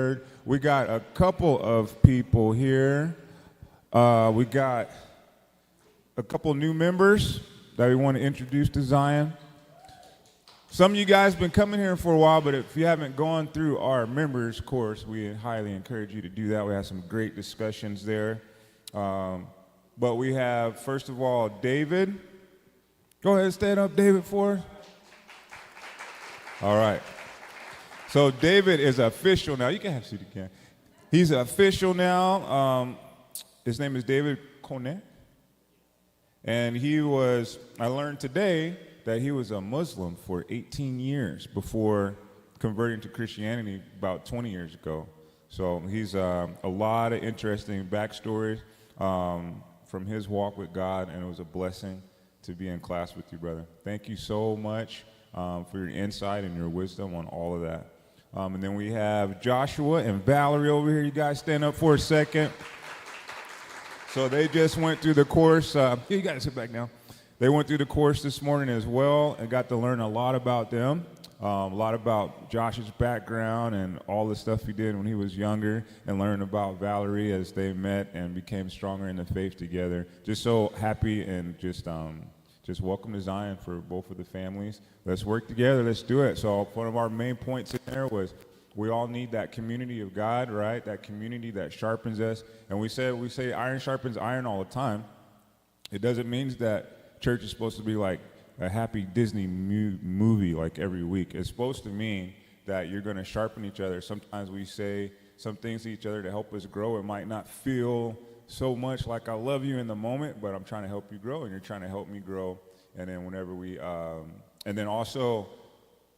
23rd. We got a couple of people here. We got a couple new members that we want to introduce to Zion. Some of you guys have been coming here for a while, but if you haven't gone through our members course, we highly encourage you to do that. We have some great discussions there. But we have, first of all, David. Go ahead and stand up, David, for us. All right. So David is official now. You can have a seat again. He's official now. His name is David Konet. And I learned today that he was a Muslim for 18 years before converting to Christianity about 20 years ago. So he's a lot of interesting backstories from his walk with God, and it was a blessing to be in class with you, brother. Thank you so much for your insight and your wisdom on all of that. And then we have Joshua and Valerie over here. You guys stand up for a second. So they just went through the course. You guys sit back now. They went through the course this morning as well and got to learn a lot about them, a lot about Josh's background and all the stuff he did when he was younger, and learn about Valerie as they met and became stronger in the faith together. Just so happy and just welcome to Zion for both of the families. Let's work together. Let's do it. So one of our main points in there was we all need that community of God, right? That community that sharpens us. And we say iron sharpens iron all the time. It doesn't mean that church is supposed to be like a happy Disney movie like every week. It's supposed to mean that you're going to sharpen each other. Sometimes we say some things to each other to help us grow. It might not feel so much like I love you in the moment, but I'm trying to help you grow, and you're trying to help me grow. And then whenever and then also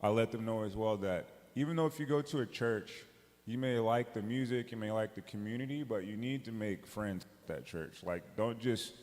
I let them know as well that even though if you go to a church, you may like the music, you may like the community, but you need to make friends at that church. Like, don't just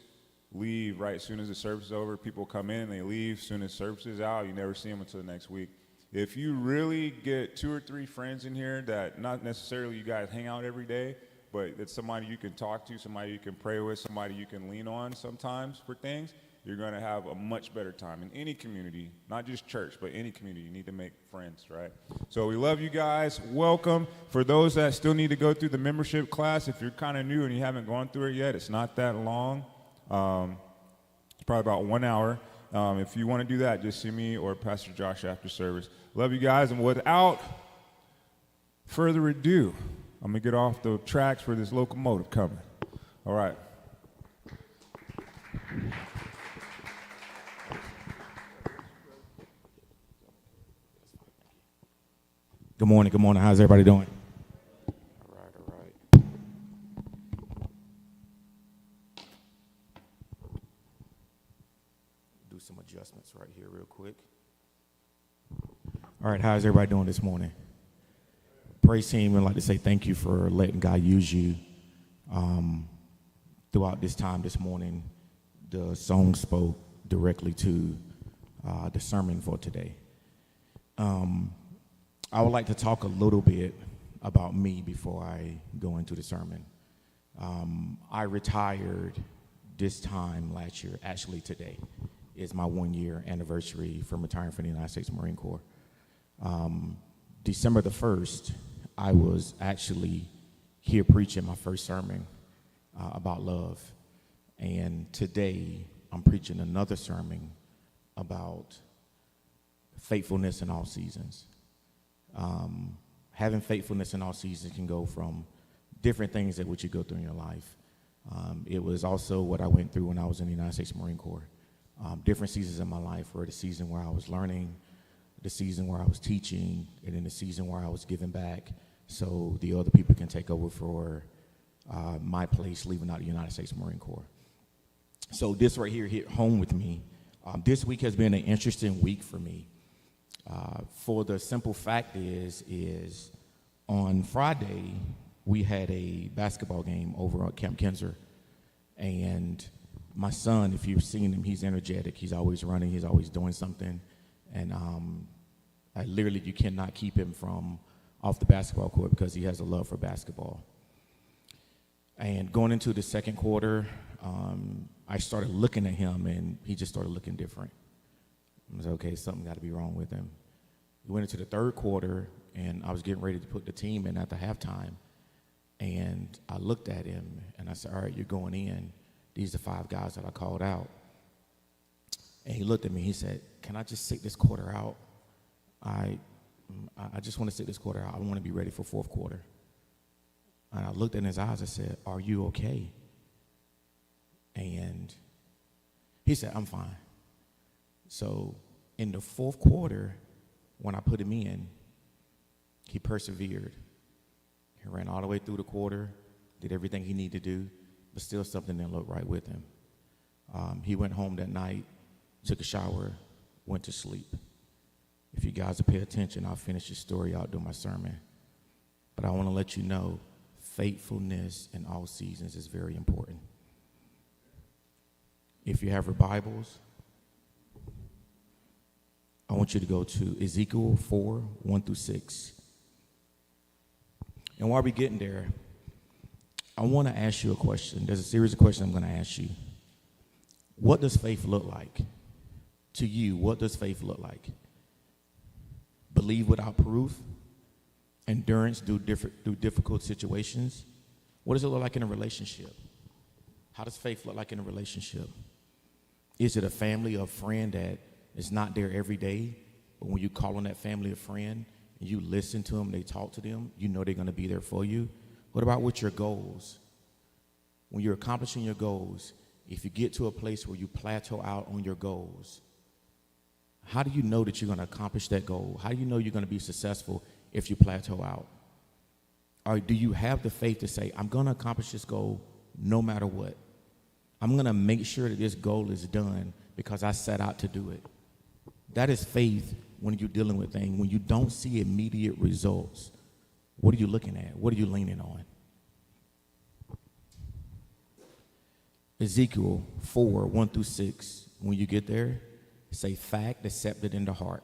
leave right as soon as the service is over. People come in and they leave as soon as service is out. You never see them until the next week. If you really get 2 or 3 friends in here that not necessarily you guys hang out every day, but it's somebody you can talk to, somebody you can pray with, somebody you can lean on sometimes for things, you're going to have a much better time in any community, not just church, but any community. You need to make friends, right? So we love you guys. Welcome. For those that still need to go through the membership class, if you're kind of new and you haven't gone through it yet, it's not that long. It's probably about 1 hour. If you want to do that, just see me or Pastor Josh after service. Love you guys, and without further ado, I'm going to get off the tracks for this locomotive coming. All right. Good morning. Good morning. How's everybody doing? All right. Do some adjustments right here real quick. All right. How's everybody doing this morning? Praise team, I'd like to say thank you for letting God use you throughout this time this morning. The song spoke directly to the sermon for today. I would like to talk a little bit about me before I go into the sermon. I retired this time last year. Actually, today is my 1-year anniversary from retiring from the United States Marine Corps. December the 1st, I was actually here preaching my first sermon about love. And today, I'm preaching another sermon about faithfulness in all seasons. Having faithfulness in all seasons can go from different things that what you go through in your life. It was also what I went through when I was in the United States Marine Corps. Different seasons in my life were the season where I was learning, the season where I was teaching, and then the season where I was giving back so the other people can take over for my place leaving out the United States Marine Corps. So this right here hit home with me. This week has been an interesting week for me. For the simple fact is on Friday, we had a basketball game over at Camp Kinzer. And my son, if you've seen him, he's energetic. He's always running. He's always doing something. And literally, you cannot keep him from off the basketball court because he has a love for basketball. And going into the second quarter, I started looking at him, and he just started looking different. I was like, okay, something got to be wrong with him. We went into the third quarter, and I was getting ready to put the team in at the halftime. And I looked at him, and I said, all right, you're going in. These are 5 guys that I called out. And he looked at me. He said, can I just sit this quarter out? I just want to sit this quarter out. I want to be ready for fourth quarter. And I looked in his eyes. I said, are you okay? And he said, I'm fine. So in the fourth quarter, when I put him in, he persevered. He ran all the way through the quarter, did everything he needed to do, but still something didn't look right with him. He went home that night, took a shower, went to sleep. If you guys will pay attention, I'll finish the story out during my sermon. But I want to let you know, faithfulness in all seasons is very important. If you have your Bibles, I want you to go to Ezekiel 4, 1 through 6. And while we're getting there, I want to ask you a question. There's a series of questions I'm going to ask you. What does faith look like? To you, what does faith look like? Believe without proof? Endurance through difficult situations? What does it look like in a relationship? How does faith look like in a relationship? Is it a family or a friend that is not there every day, but when you call on that family or friend and you listen to them, they talk to them, you know they're going to be there for you? What about with your goals? When you're accomplishing your goals, if you get to a place where you plateau out on your goals, how do you know that you're going to accomplish that goal? How do you know you're going to be successful if you plateau out? Or do you have the faith to say, I'm going to accomplish this goal no matter what? I'm going to make sure that this goal is done because I set out to do it. That is faith when you're dealing with things. When you don't see immediate results, what are you looking at? What are you leaning on? Ezekiel 4, 1 through 6. When you get there, say fact accepted in the heart.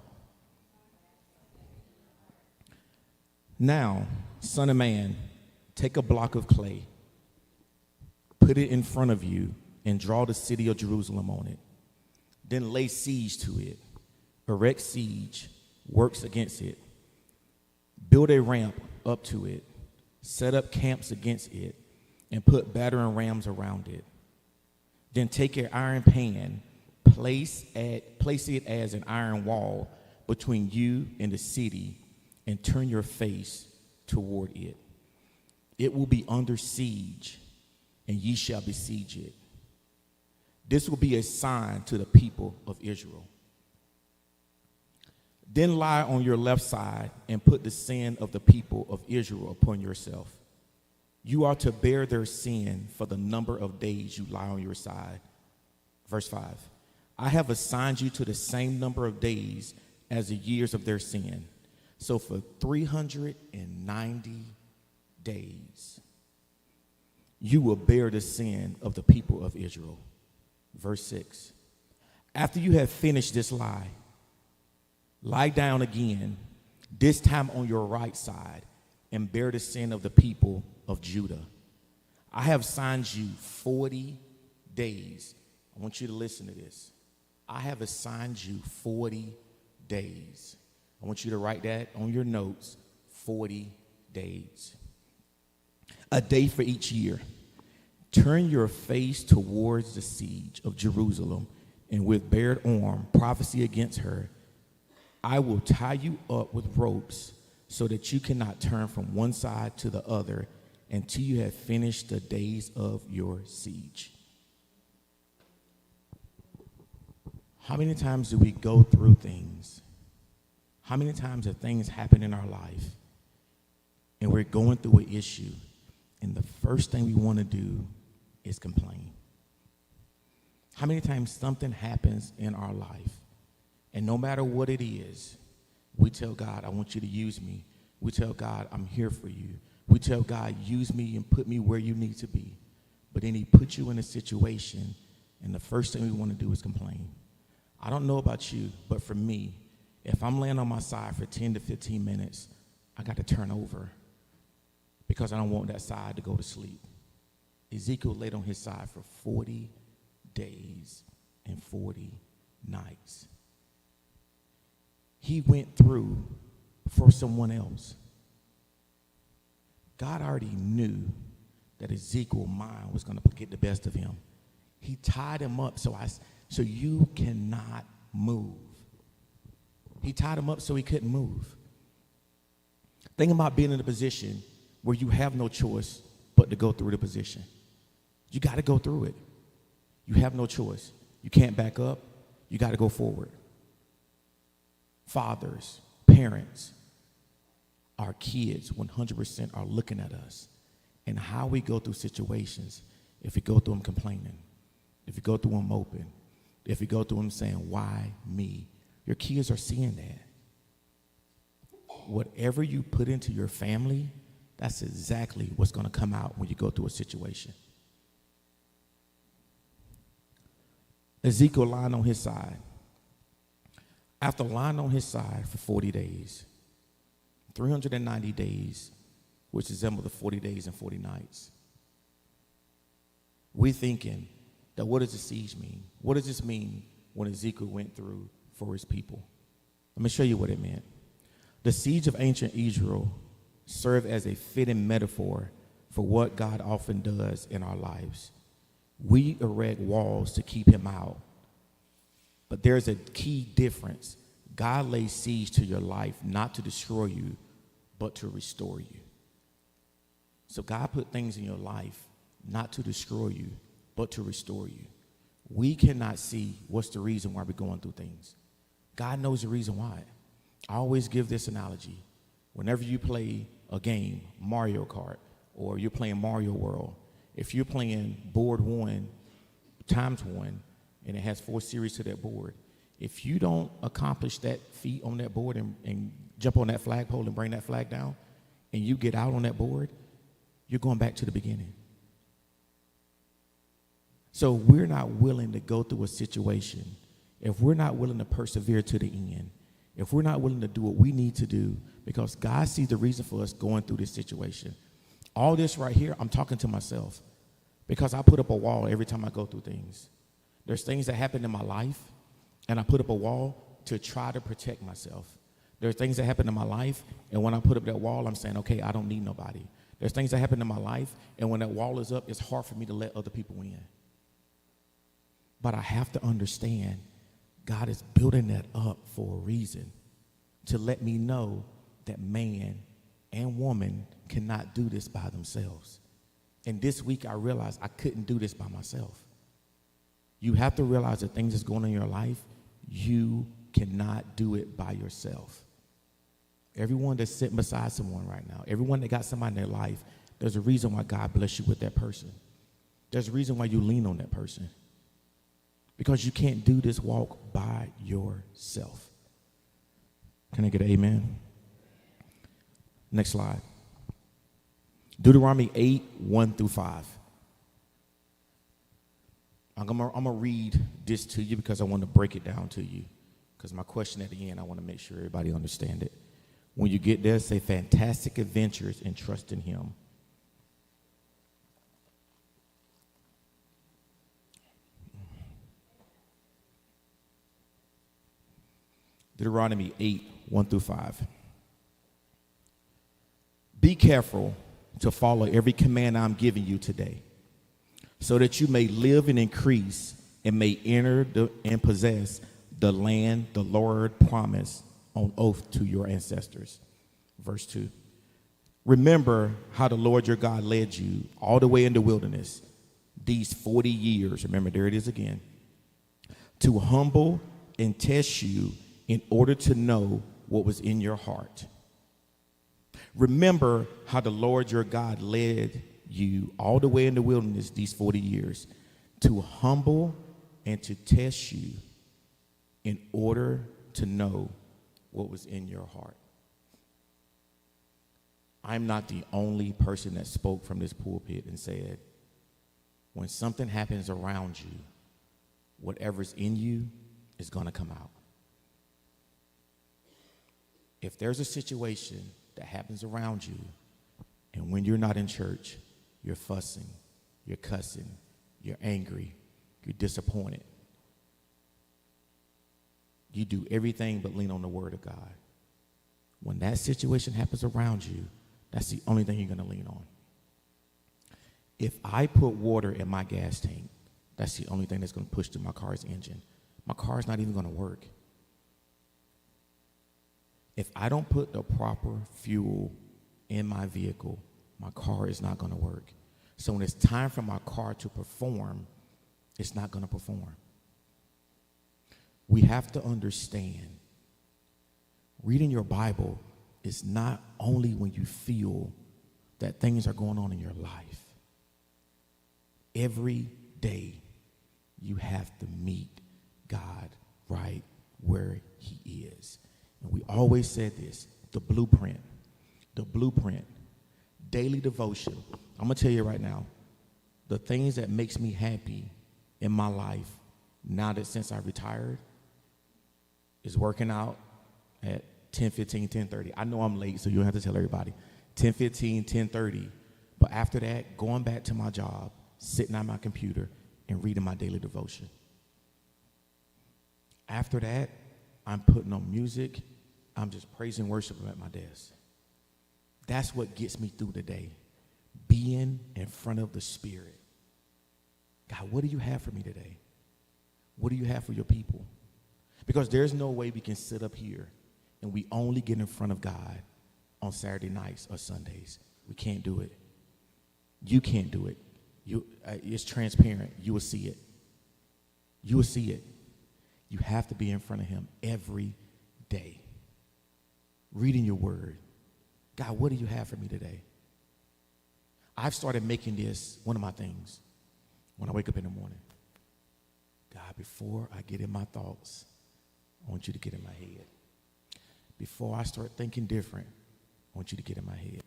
Now, son of man, take a block of clay, put it in front of you, and draw the city of Jerusalem on it. Then lay siege to it, erect siege, works against it. Build a ramp up to it, set up camps against it, and put battering rams around it. Then take an iron pan, place it as an iron wall between you and the city, and turn your face toward it. It will be under siege, and ye shall besiege it. This will be a sign to the people of Israel. Then lie on your left side and put the sin of the people of Israel upon yourself. You are to bear their sin for the number of days you lie on your side. Verse 5. I have assigned you to the same number of days as the years of their sin. So for 390 days, you will bear the sin of the people of Israel. Verse 6. After you have finished this lie down again, this time on your right side, and bear the sin of the people of Judah. I have assigned you 40 days. I want you to listen to this. I have assigned you 40 days. I want you to write that on your notes, 40 days. A day for each year. Turn your face towards the siege of Jerusalem, and with bared arm prophesy against her. I will tie you up with ropes so that you cannot turn from one side to the other until you have finished the days of your siege. How many times do we go through things? How many times have things happened in our life and we're going through an issue, and the first thing we want to do is complain? How many times something happens in our life, and no matter what it is, we tell God, I want you to use me. We tell God, I'm here for you. We tell God, use me and put me where you need to be. But then he puts you in a situation, and the first thing we want to do is complain. I don't know about you, but for me, if I'm laying on my side for 10 to 15 minutes, I got to turn over because I don't want that side to go to sleep. Ezekiel laid on his side for 40 days and 40 nights. He went through for someone else. God already knew that Ezekiel's mind was going to get the best of him. He tied him up so you cannot move. He tied him up so he couldn't move. Think about being in a position where you have no choice but to go through the position. You got to go through it. You have no choice. You can't back up. You got to go forward. Fathers, parents, our kids 100% are looking at us and how we go through situations. If we go through them complaining, if we go through them moping, if we go through them saying, why me? Your kids are seeing that. Whatever you put into your family, that's exactly what's going to come out when you go through a situation. Ezekiel lying on his side. After lying on his side for 40 days, 390 days, which resemble the 40 days and 40 nights, we're thinking that what does the siege mean? What does this mean when Ezekiel went through for his people? Let me show you what it meant. The siege of ancient Israel served as a fitting metaphor for what God often does in our lives. We erect walls to keep him out. But there's a key difference. God lays siege to your life not to destroy you, but to restore you. So God put things in your life not to destroy you, but to restore you. We cannot see what's the reason why we're going through things. God knows the reason why. I always give this analogy. Whenever you play a game, Mario Kart, or you're playing Mario World, if you're playing board 1 times 1, and it has 4 series to that board, if you don't accomplish that feat on that board and jump on that flagpole and bring that flag down, and you get out on that board, you're going back to the beginning. So we're not willing to go through a situation, if we're not willing to persevere to the end, if we're not willing to do what we need to do, because God sees the reason for us going through this situation. All this right here, I'm talking to myself, because I put up a wall every time I go through things. There's things that happen in my life, and I put up a wall to try to protect myself. There's things that happen in my life, and when I put up that wall, I'm saying, okay, I don't need nobody. There's things that happen in my life, and when that wall is up, it's hard for me to let other people in. But I have to understand God is building that up for a reason, to let me know that man and woman cannot do this by themselves. And this week I realized I couldn't do this by myself. You have to realize that things that's going on in your life, you cannot do it by yourself. Everyone that's sitting beside someone right now, everyone that got somebody in their life, there's a reason why God bless you with that person. There's a reason why you lean on that person. Because you can't do this walk by yourself. Can I get an amen? Next slide. Deuteronomy 8, 1 through 5. I'm going to read this to you because I want to break it down to you. Because my question at the end, I want to make sure everybody understand it. When you get there, say fantastic adventures and trust in him. Deuteronomy 8, 1 through 5. Be careful to follow every command I'm giving you today, so that you may live and increase and may enter and possess the land the Lord promised on oath to your ancestors. Verse 2. Remember how the Lord your God led you all the way in the wilderness these 40 years. Remember, there it is again. To humble and test you in order to know what was in your heart. Remember how the Lord your God led you all the way in the wilderness these 40 years to humble and to test you in order to know what was in your heart. I'm not the only person that spoke from this pulpit and said, when something happens around you, whatever's in you is going to come out. If there's a situation that happens around you, and when you're not in church, you're fussing, you're cussing, you're angry, you're disappointed, you do everything but lean on the word of God, When that situation happens around you, that's the only thing you're going to lean on. If I put water in my gas tank, that's the only thing that's going to push through my car's engine. My car's not even going to work. If I don't put the proper fuel in my vehicle, my car is not going to work. So when it's time for my car to perform, it's not going to perform. We have to understand, reading your Bible is not only when you feel that things are going on in your life. Every day you have to meet God right where he is. And we always said this, the blueprint, daily devotion. I'm going to tell you right now, the things that makes me happy in my life now that since I retired is working out at 10:15, 10:30. I know I'm late, so you don't have to tell everybody. 10:15, 10:30. But after that, going back to my job, sitting on my computer, and reading my daily devotion. After that, I'm putting on music. I'm just praising and worshiping at my desk. That's what gets me through the day. Being in front of the Spirit. God, what do you have for me today? What do you have for your people? Because there's no way we can sit up here and we only get in front of God on Saturday nights or Sundays. We can't do it. You can't do it. It's transparent. You will see it. You will see it. You have to be in front of him every day. Reading your word. God, what do you have for me today? I've started making this one of my things when I wake up in the morning. God, before I get in my thoughts, I want you to get in my head. Before I start thinking different, I want you to get in my head.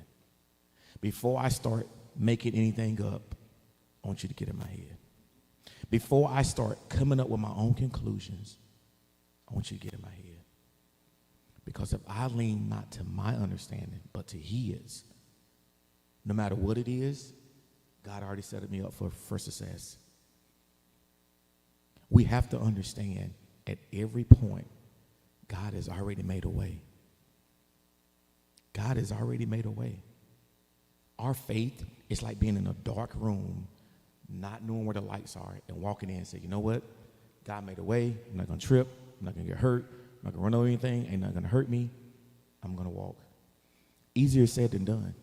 Before I start making anything up, I want you to get in my head. Before I start coming up with my own conclusions, I want you to get in my head. Because if I lean not to my understanding, but to his, no matter what it is, God already set me up for success. We have to understand at every point, God has already made a way. God has already made a way. Our faith is like being in a dark room, not knowing where the lights are, and walking in and say, you know what? God made a way. I'm not going to trip. I'm not going to get hurt. I'm not going to run over anything. Ain't not going to hurt me. I'm going to walk. Easier said than done.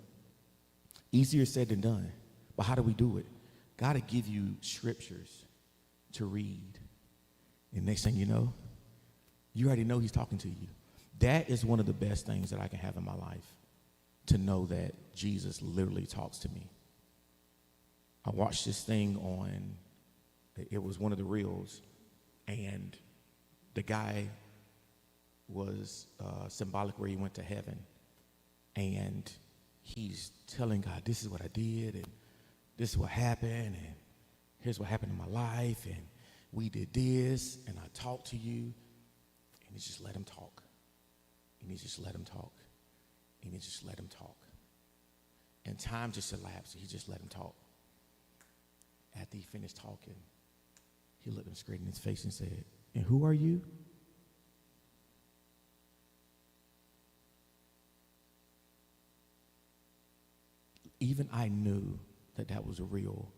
Easier said than done. But how do we do it? God will give you scriptures to read. And next thing you know, you already know he's talking to you. That is one of the best things that I can have in my life, to know that Jesus literally talks to me. I watched this thing on, it was one of the reels, and the guy was symbolic where he went to heaven, and he's telling God, this is what I did, and this is what happened, and here's what happened in my life, and we did this, and I talked to you, and he just let him talk, and he just let him talk, and he just let him talk, and time just elapsed, he just let him talk. After he finished talking, he looked him straight in his face and said, and who are you? Even I knew that that was real.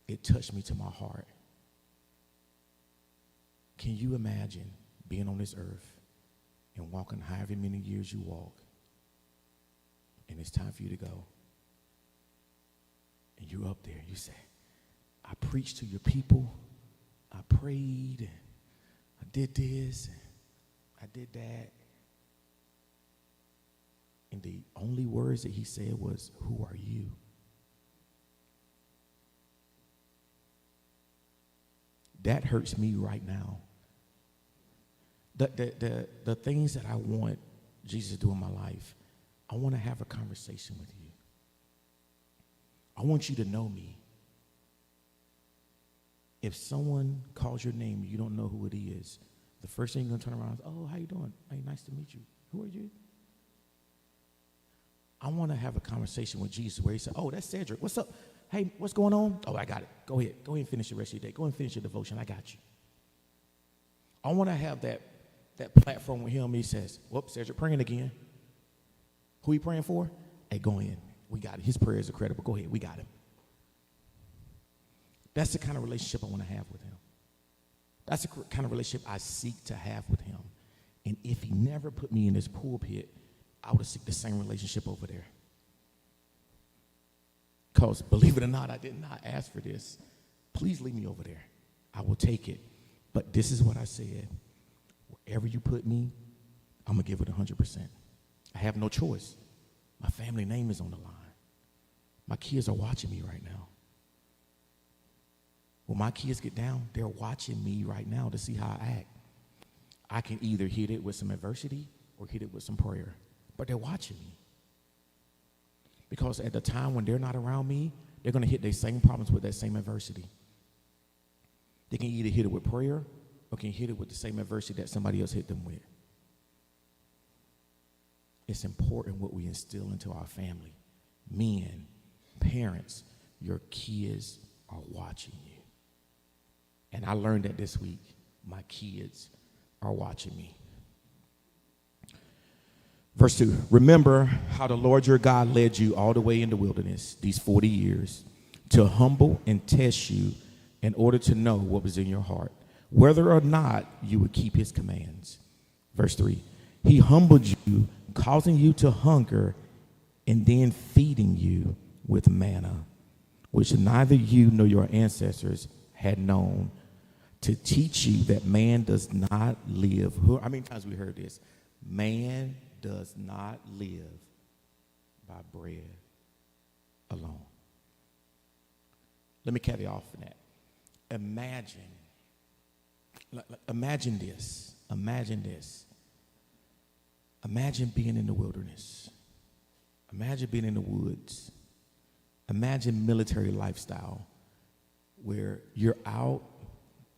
It touched me to my heart. Can you imagine being on this earth and walking however many years you walk, and it's time for you to go, and you're up there, you say, I preached to your people, I prayed, I did this, I did that. And the only words that he said was, who are you? That hurts me right now. The things that I want Jesus to do in my life, I want to have a conversation with you. I want you to know me. If someone calls your name and you don't know who it is, the first thing you're going to turn around is, oh, how you doing? Hey, nice to meet you. Who are you? I want to have a conversation with Jesus where he said, oh, that's Cedric. What's up? Hey, what's going on? Oh, I got it. Go ahead. Go ahead and finish the rest of your day. Go and finish your devotion. I got you. I want to have that platform with him. He says, whoops, Cedric praying again. Who he praying for? Hey, go in. We got it. His prayers are credible. Go ahead. We got him. That's the kind of relationship I want to have with him. That's the kind of relationship I seek to have with him. And if he never put me in this pulpit, I would seek the same relationship over there. Because believe it or not, I did not ask for this. Please leave me over there. I will take it. But this is what I said. Wherever you put me, I'm going to give it 100%. I have no choice. My family name is on the line. My kids are watching me right now. When my kids get down, they're watching me right now to see how I act. I can either hit it with some adversity or hit it with some prayer. But they're watching me. Because at the time when they're not around me, they're going to hit their same problems with that same adversity. They can either hit it with prayer or can hit it with the same adversity that somebody else hit them with. It's important what we instill into our family. Men, parents, your kids are watching you. And I learned that this week. My kids are watching me. Verse 2, remember how the Lord your God led you all the way in the wilderness these 40 years to humble and test you in order to know what was in your heart, whether or not you would keep his commands. Verse 3, he humbled you, causing you to hunger and then feeding you with manna, which neither you nor your ancestors had known, to teach you that man does not live. How many times we heard this? Man does not live by bread alone. Let me cut it off for that. Imagine this. Imagine being in the wilderness. Imagine being in the woods. Imagine military lifestyle where you're out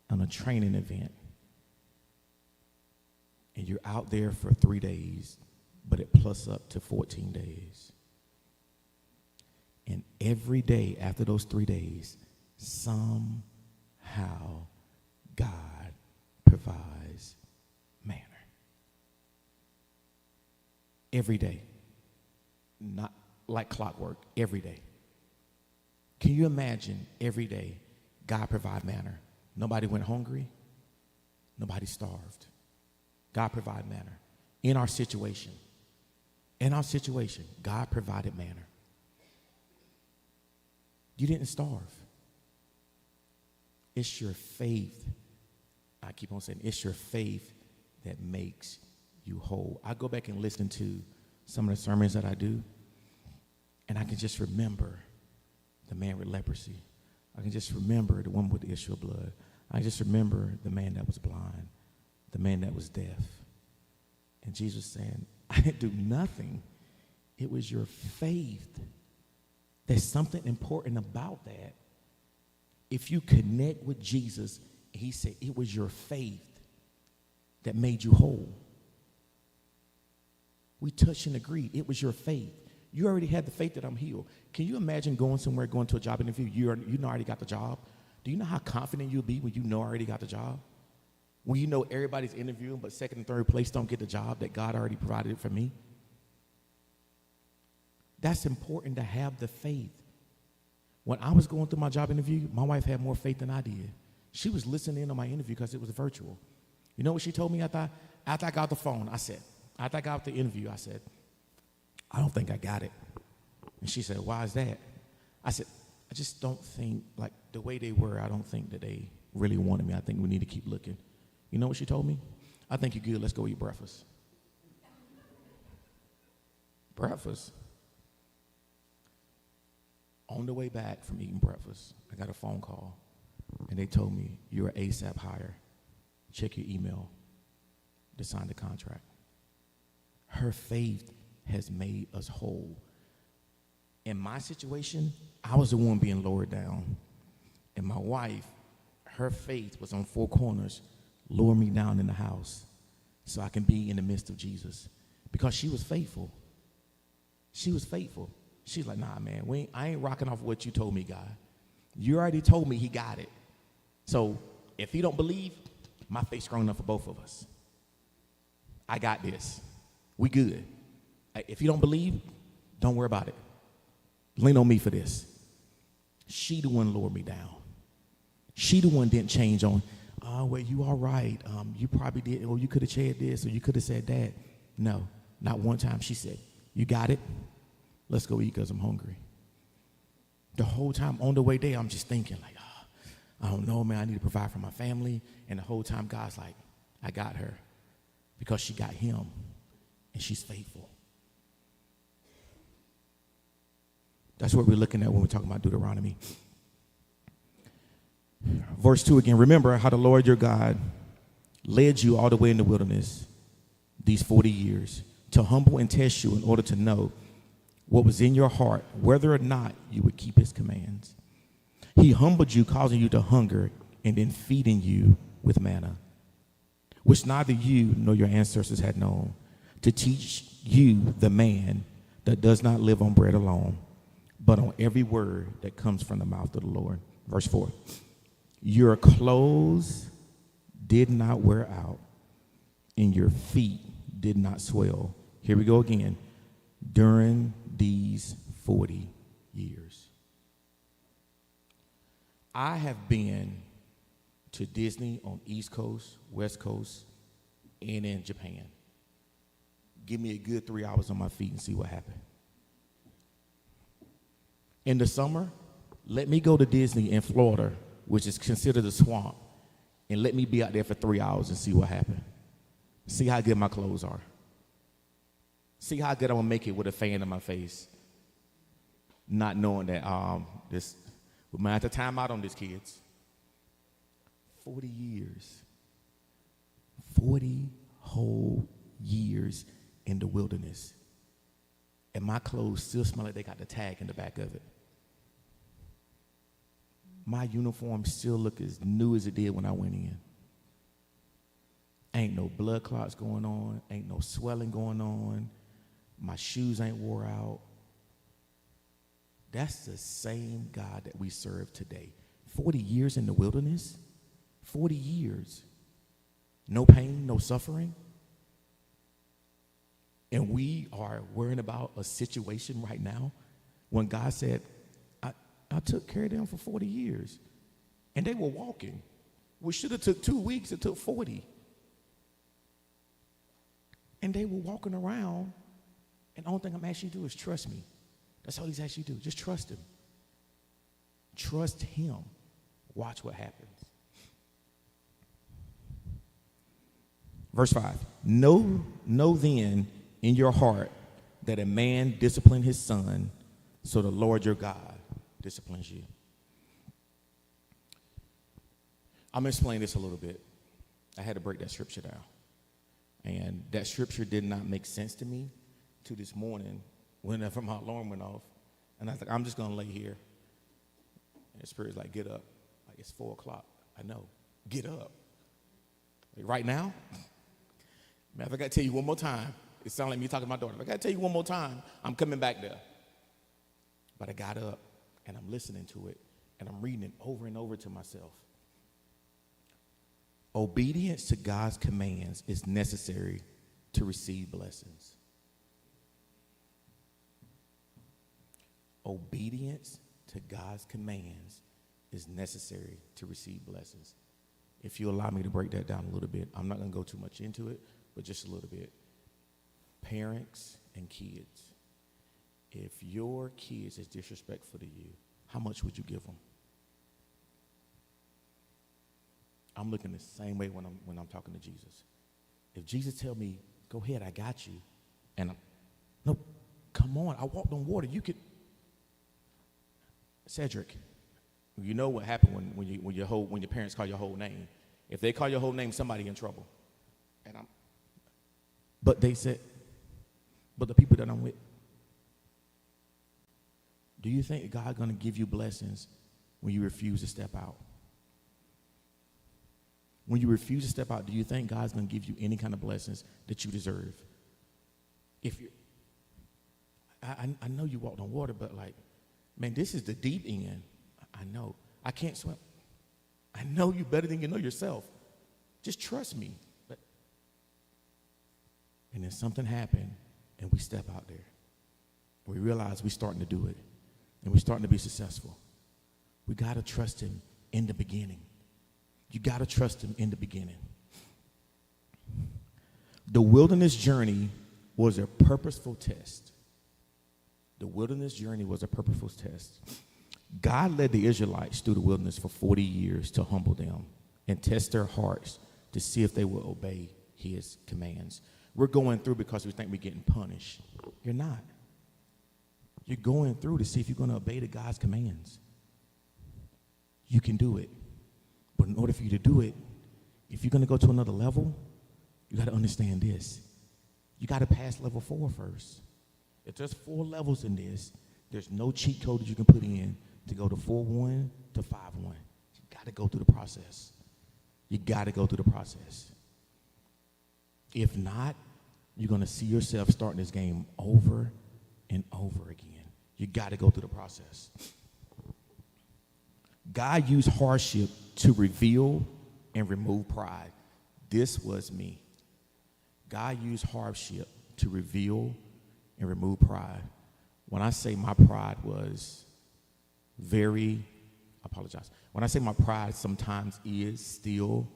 on a training event and you're out there for 3 days, but it plus up to 14 days. And every day after those 3 days, somehow God provides manna. Every day. Not like clockwork, every day. Can you imagine every day God provide manna? Nobody went hungry. Nobody starved. God provided manna. In our situation, God provided manna. You didn't starve. It's your faith. I keep on saying, it's your faith that makes you whole. I go back and listen to some of the sermons that I do, and I can just remember the man with leprosy. I can just remember the one with the issue of blood. I just remember the man that was blind, the man that was deaf. And Jesus saying, I didn't do nothing. It was your faith. There's something important about that. If you connect with Jesus, he said it was your faith that made you whole. We touched and agreed. It was your faith. You already had the faith that I'm healed. Can you imagine going somewhere, going to a job interview, you know already got the job? Do you know how confident you'll be when you know already got the job? When you know everybody's interviewing, but second and third place don't get the job that God already provided it for me? That's important to have the faith. When I was going through my job interview, my wife had more faith than I did. She was listening in on my interview because it was virtual. You know what she told me after I got the phone? After I got the interview, I said, I don't think I got it. And she said, why is that? I said, I just don't think, like the way they were, I don't think that they really wanted me. I think we need to keep looking. You know what she told me? I think you're good. Let's go eat breakfast. Breakfast? On the way back from eating breakfast, I got a phone call, and they told me, you're an ASAP hire. Check your email to sign the contract. Her faith has made us whole. In my situation, I was the one being lowered down. And my wife, her faith was on four corners, lower me down in the house so I can be in the midst of Jesus. Because she was faithful. She was faithful. She's like, nah, man, I ain't rocking off what you told me, God. You already told me he got it. So if he don't believe, my faith's strong enough for both of us. I got this. We good. If you don't believe, don't worry about it. Lean on me for this. She the one lowered me down. She the one didn't change on, oh, well, you all right. You probably did, or you could have said this, or you could have said that. No, not one time. She said, you got it? Let's go eat because I'm hungry. The whole time on the way there, I'm just thinking like, oh, I don't know, man. I need to provide for my family. And the whole time, God's like, I got her because she got him, and she's faithful. That's what we're looking at when we're talking about Deuteronomy. Verse 2 again, remember how the Lord your God led you all the way in the wilderness these 40 years to humble and test you in order to know what was in your heart, whether or not you would keep his commands. He humbled you, causing you to hunger, and then feeding you with manna, which neither you nor your ancestors had known, to teach you the man that does not live on bread alone, but on every word that comes from the mouth of the Lord. Verse 4, your clothes did not wear out, and your feet did not swell. Here we go again. During these 40 years. I have been to Disney on East Coast, West Coast, and in Japan. Give me a good 3 hours on my feet and see what happened. In the summer, let me go to Disney in Florida, which is considered a swamp, and let me be out there for 3 hours and see what happened. See how good my clothes are. See how good I'm gonna make it with a fan in my face, not knowing that we might have to time out on this, kids. 40 years. 40 whole years in the wilderness. And my clothes still smell like they got the tag in the back of it. My uniform still look as new as it did when I went in. Ain't no blood clots going on. Ain't no swelling going on. My shoes ain't wore out. That's the same God that we serve today. 40 years in the wilderness. 40 years. No pain, no suffering. And we are worrying about a situation right now when God said, I took care of them for 40 years. And they were walking. We should have took 2 weeks. It took 40. And they were walking around. And the only thing I'm asking you to do is trust me. That's all he's asking you to do. Just trust him. Trust him. Watch what happens. Verse 5. Know then in your heart that a man disciplined his son, so the Lord your God disciplines you. I'm going to explain this a little bit. I had to break that scripture down. And that scripture did not make sense to me till this morning whenever my alarm went off. And I was like, I'm just going to lay here. And the Spirit's like, get up. Like, it's 4 o'clock. I know. Get up. Like, right now? Man, if I got to tell you one more time, it sounds like me talking to my daughter. If I got to tell you one more time, I'm coming back there. But I got up, and I'm listening to it, and I'm reading it over and over to myself. Obedience to God's commands is necessary to receive blessings. Obedience to God's commands is necessary to receive blessings. If you allow me to break that down a little bit, I'm not going to go too much into it, but just a little bit. Parents and kids, if your kids is disrespectful to you, how much would you give them? I'm looking the same way when I'm talking to Jesus. If Jesus tell me, go ahead, I got you, and no, come on, I walked on water. You could, Cedric. You know what happened when your parents call your whole name. If they call your whole name, somebody in trouble. But they said, but the people that I'm with. Do you think God's going to give you blessings when you refuse to step out? When you refuse to step out, do you think God's going to give you any kind of blessings that you deserve? If you, I know you walked on water, but like, man, this is the deep end. I know. I can't swim. I know you better than you know yourself. Just trust me. And then something happened, and we step out there. We realize we're starting to do it, and we're starting to be successful. We got to trust him in the beginning. You got to trust him in the beginning. The wilderness journey was a purposeful test. The wilderness journey was a purposeful test. God led the Israelites through the wilderness for 40 years to humble them and test their hearts to see if they will obey his commands. We're going through because we think we're getting punished. You're not. You're going through to see if you're going to obey the God's commands. You can do it. But in order for you to do it, if you're going to go to another level, you got to understand this. You got to pass level 4 first. If there's 4 levels in this, there's no cheat code that you can put in to go to 4-1 to 5-1. You got to go through the process. You got to go through the process. If not, you're going to see yourself starting this game over and over again. You got to go through the process. God used hardship to reveal and remove pride. This was me. God used hardship to reveal and remove pride. When I say my pride was I apologize. When I say my pride sometimes is still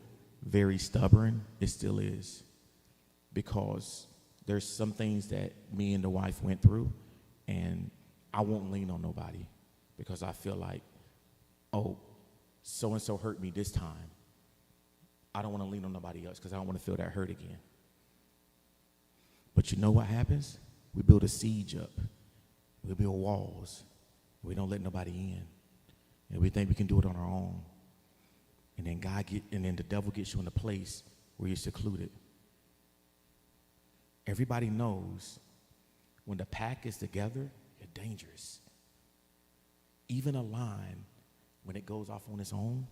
very stubborn, it still is. Because there's some things that me and the wife went through, and I won't lean on nobody because I feel like, oh, so-and-so hurt me this time. I don't want to lean on nobody else because I don't want to feel that hurt again. But you know what happens? We build a siege up. We build walls. We don't let nobody in. And we think we can do it on our own. And then the devil gets you in a place where you're secluded. Everybody knows when the pack is together, you're dangerous. Even a lion, when it goes off on its own,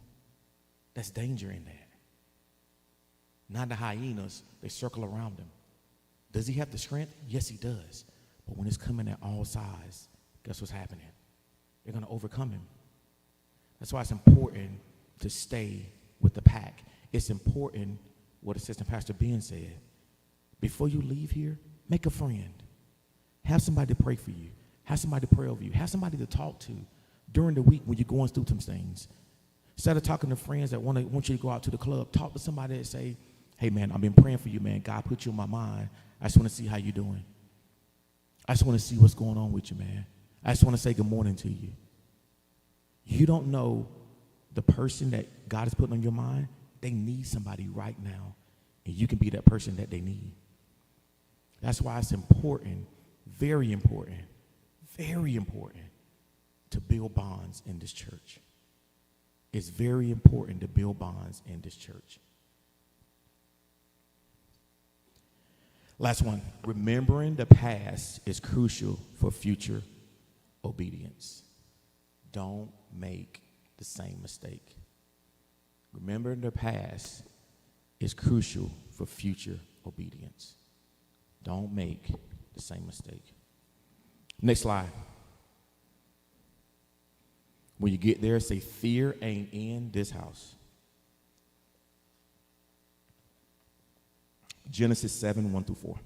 that's danger in that. Not the hyenas, they circle around him. Does he have the strength? Yes, he does. But when it's coming at all sides, guess what's happening? They're going to overcome him. That's why it's important to stay with the pack. It's important what Assistant Pastor Ben said. Before you leave here, make a friend. Have somebody to pray for you. Have somebody to pray over you. Have somebody to talk to during the week when you're going through some things. Instead of talking to friends that want you to go out to the club, talk to somebody that say, hey, man, I've been praying for you, man. God put you in my mind. I just want to see how you're doing. I just want to see what's going on with you, man. I just want to say good morning to you. You don't know the person that God has put on your mind. They need somebody right now, and you can be that person that they need. That's why it's important, very important, very important to build bonds in this church. It's very important to build bonds in this church. Last one. Remembering the past is crucial for future obedience. Don't make the same mistake. Remembering the past is crucial for future obedience. Don't make the same mistake. Next slide. When you get there, say, fear ain't in this house. Genesis 7, 1-4.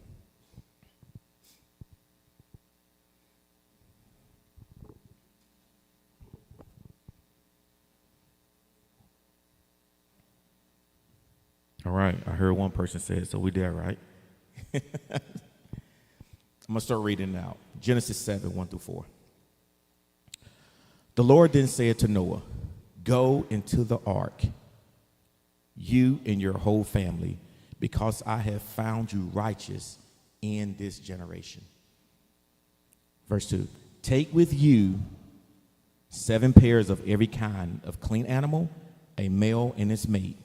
All right, I heard one person say it, so we there, right? I'm going to start reading it out. Genesis 7, 1-4. The Lord then said to Noah, go into the ark, you and your whole family, because I have found you righteous in this generation. Verse 2, take with you 7 pairs of every kind of clean animal, a male and its mate,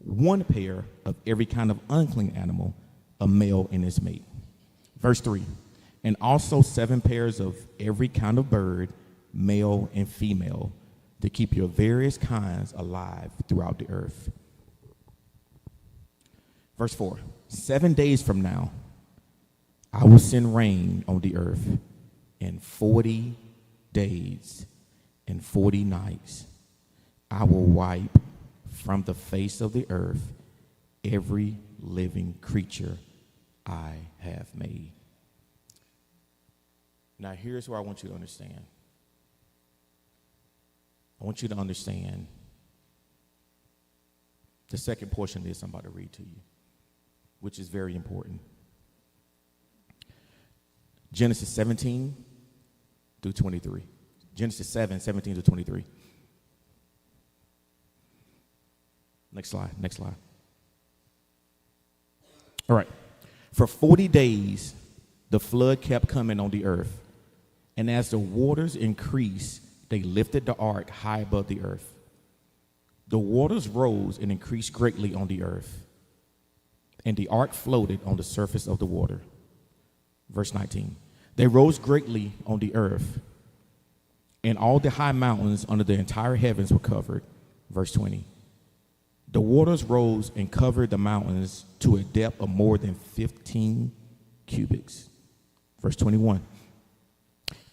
1 pair of every kind of unclean animal, a male and its mate. Verse 3, and also 7 pairs of every kind of bird, male and female, to keep your various kinds alive throughout the earth. Verse 4, 7 days from now, I will send rain on the earth, and 40 days and 40 nights I will wipe from the face of the earth every living creature I have made. Now, here's what I want you to understand. I want you to understand the second portion of this I'm about to read to you, which is very important. Genesis 17 through 23. Genesis 7:17 to 23. Next slide. All right. For 40 days, the flood kept coming on the earth. And as the waters increased, they lifted the ark high above the earth. The waters rose and increased greatly on the earth, and the ark floated on the surface of the water. Verse 19. They rose greatly on the earth, and all the high mountains under the entire heavens were covered. Verse 20. The waters rose and covered the mountains to a depth of more than 15 cubits. Verse 21.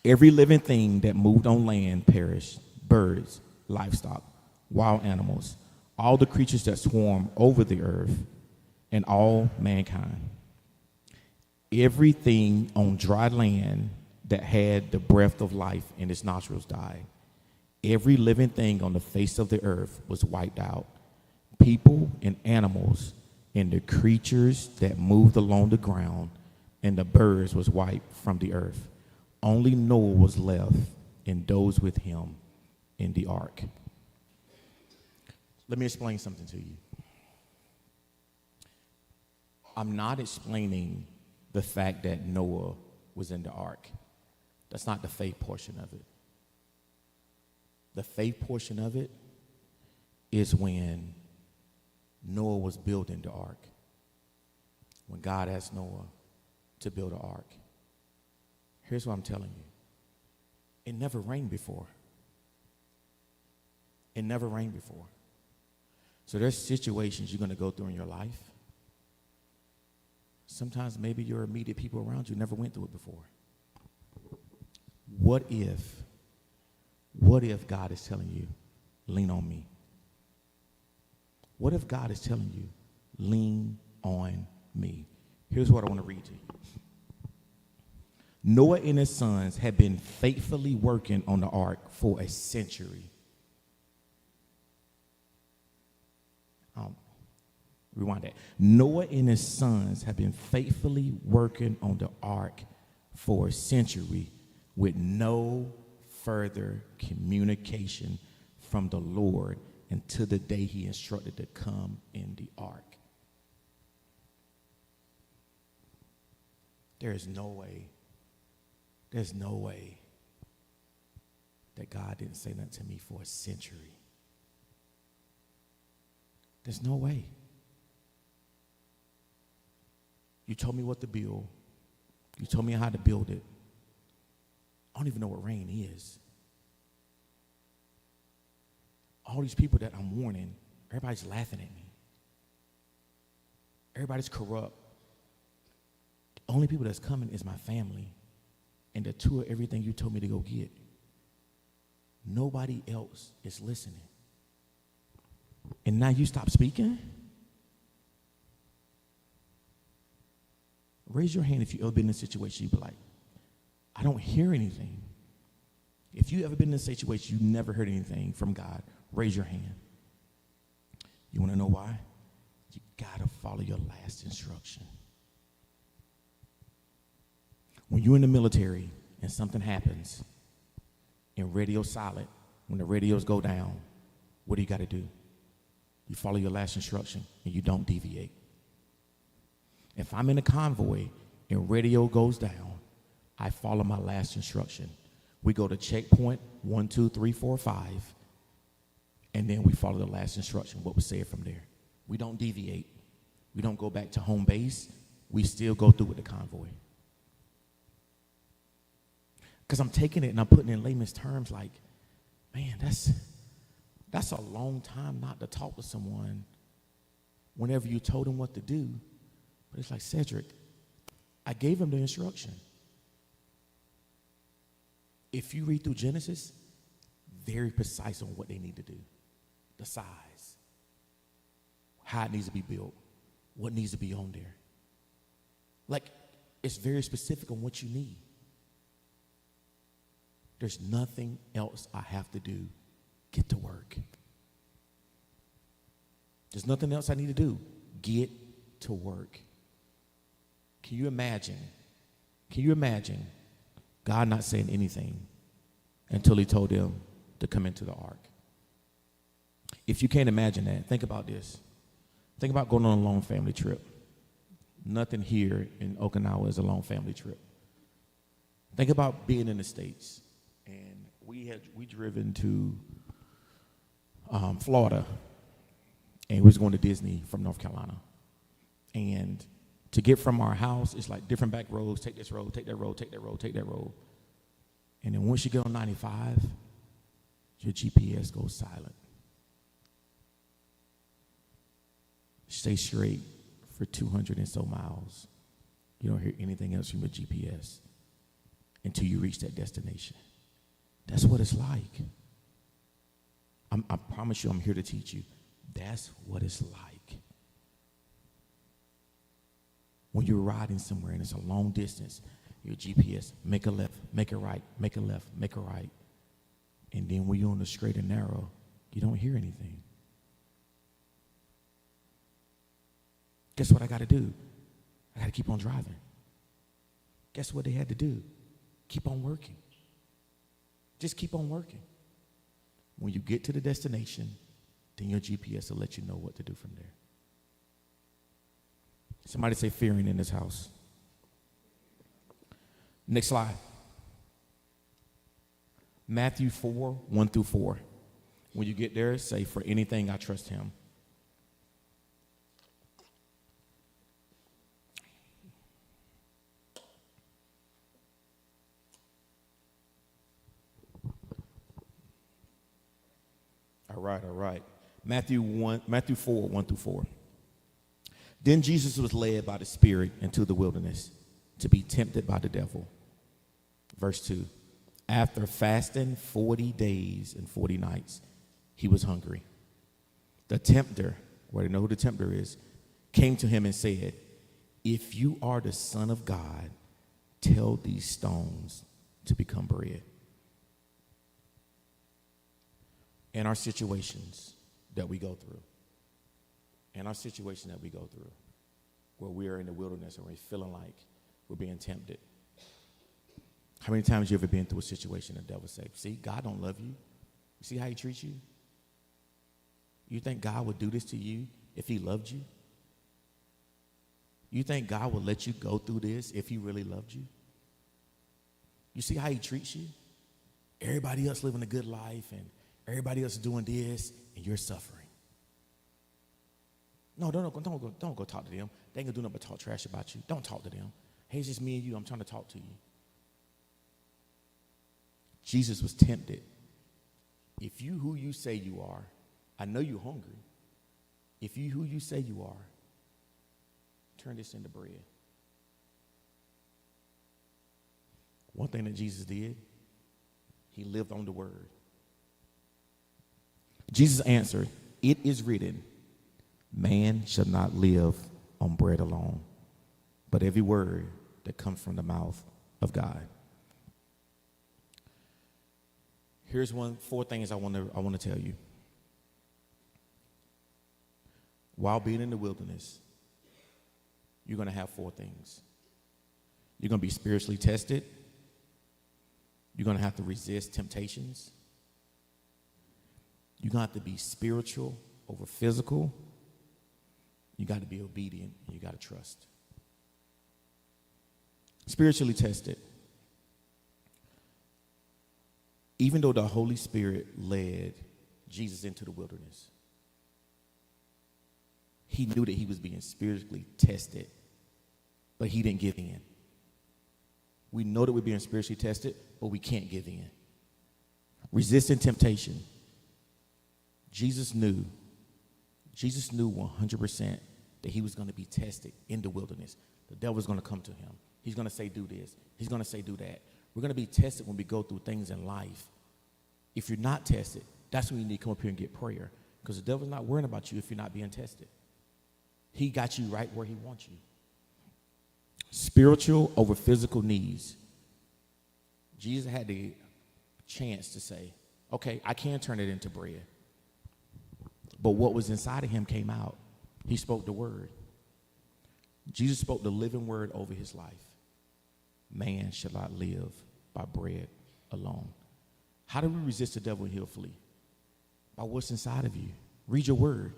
Every living thing that moved on land perished, birds, livestock, wild animals, all the creatures that swarm over the earth, and all mankind. Everything on dry land that had the breath of life in its nostrils died. Every living thing on the face of the earth was wiped out. People and animals and the creatures that moved along the ground and the birds was wiped from the earth. Only Noah was left and those with him in the ark. Let me explain something to you. I'm not explaining the fact that Noah was in the ark. That's not the faith portion of it. The faith portion of it is when Noah was building the ark. When God asked Noah to build an ark. Here's what I'm telling you. It never rained before. It never rained before. So there's situations you're going to go through in your life. Sometimes maybe your immediate people around you never went through it before. What if God is telling you, lean on me? What if God is telling you, lean on me? Here's what I want to read to you. Noah and his sons had been faithfully working on the ark for a century. Rewind that. Noah and his sons have been faithfully working on the ark for a century with no further communication from the Lord until the day he instructed to come in the ark. There's no way that God didn't say that to me for a century. There's no way. You told me what to build. You told me how to build it. I don't even know what rain is. All these people that I'm warning, everybody's laughing at me. Everybody's corrupt. The only people that's coming is my family and the two of everything you told me to go get. Nobody else is listening. And now you stop speaking? Raise your hand if you've ever been in a situation you'd be like, I don't hear anything. If you ever been in a situation you never heard anything from God, raise your hand. You want to know why? You got to follow your last instruction. When you're in the military and something happens and radio's silent, when the radios go down, what do you got to do? You follow your last instruction and you don't deviate. If I'm in a convoy and radio goes down, I follow my last instruction. We go to checkpoint 1, 2, 3, 4, 5, and then we follow the last instruction, what was said from there. We don't deviate. We don't go back to home base. We still go through with the convoy. Because I'm taking it and I'm putting it in layman's terms like, man, that's a long time not to talk to someone whenever you told them what to do. But it's like, Cedric, I gave him the instruction. If you read through Genesis, very precise on what they need to do. The size, how it needs to be built, what needs to be on there. Like, it's very specific on what you need. There's nothing else I have to do. Get to work. There's nothing else I need to do. Get to work. Can you imagine? Can you imagine God not saying anything until he told them to come into the ark? If you can't imagine that, think about this. Think about going on a long family trip. Nothing here in Okinawa is a long family trip. Think about being in the States. And we driven to Florida, and we was going to Disney from North Carolina. And to get from our house, it's like different back roads. Take this road, take that road, take that road, take that road. And then once you get on 95, your GPS goes silent. Stay straight for 200 and so miles. You don't hear anything else from your GPS until you reach that destination. That's what it's like. I promise you, I'm here to teach you. That's what it's like. When you're riding somewhere and it's a long distance, your GPS, make a left, make a right, make a left, make a right. And then when you're on the straight and narrow, you don't hear anything. Guess what I got to do? I got to keep on driving. Guess what they had to do? Keep on working. Just keep on working. When you get to the destination, then your GPS will let you know what to do from there. Somebody say fearing in this house. Next slide. Matthew 4, 1 through 4. When you get there, say, for anything I trust him. All right. Matthew 4, 1 through 4. Then Jesus was led by the Spirit into the wilderness to be tempted by the devil. Verse 2. After fasting 40 days and 40 nights, he was hungry. The tempter, well, you know who the tempter is, came to him and said, if you are the Son of God, tell these stones to become bread. In our situations that we go through, where we are in the wilderness and we're feeling like we're being tempted. How many times you ever been through a situation the devil said, see, God don't love you. You see how he treats you? You think God would do this to you if he loved you? You think God would let you go through this if he really loved you? You see how he treats you? Everybody else living a good life and everybody else is doing this, and you're suffering. No, don't go talk to them. They ain't gonna do nothing but talk trash about you. Don't talk to them. Hey, it's just me and you. I'm trying to talk to you. Jesus was tempted. If you who you say you are, I know you're hungry. If you who you say you are, turn this into bread. One thing that Jesus did, he lived on the word. Jesus answered, it is written, man shall not live on bread alone, but every word that comes from the mouth of God. Here's four things I want to tell you. While being in the wilderness, you're going to have four things. You're going to be spiritually tested. You're going to have to resist temptations. You're going to have to be spiritual over physical. You got to be obedient, and you got to trust. Spiritually tested. Even though the Holy Spirit led Jesus into the wilderness, he knew that he was being spiritually tested, but he didn't give in. We know that we're being spiritually tested, but we can't give in. Resisting temptation. Jesus knew 100% that he was going to be tested in the wilderness. The devil was going to come to him. He's going to say, do this. He's going to say, do that. We're going to be tested when we go through things in life. If you're not tested, that's when you need to come up here and get prayer, because the devil's not worrying about you if you're not being tested. He got you right where he wants you. Spiritual over physical needs. Jesus had to chance to say, okay, I can turn it into bread. But what was inside of him came out. He spoke the word. Jesus spoke the living word over his life. Man shall not live by bread alone. How do we resist the devil and he'll flee? By what's inside of you. Read your word.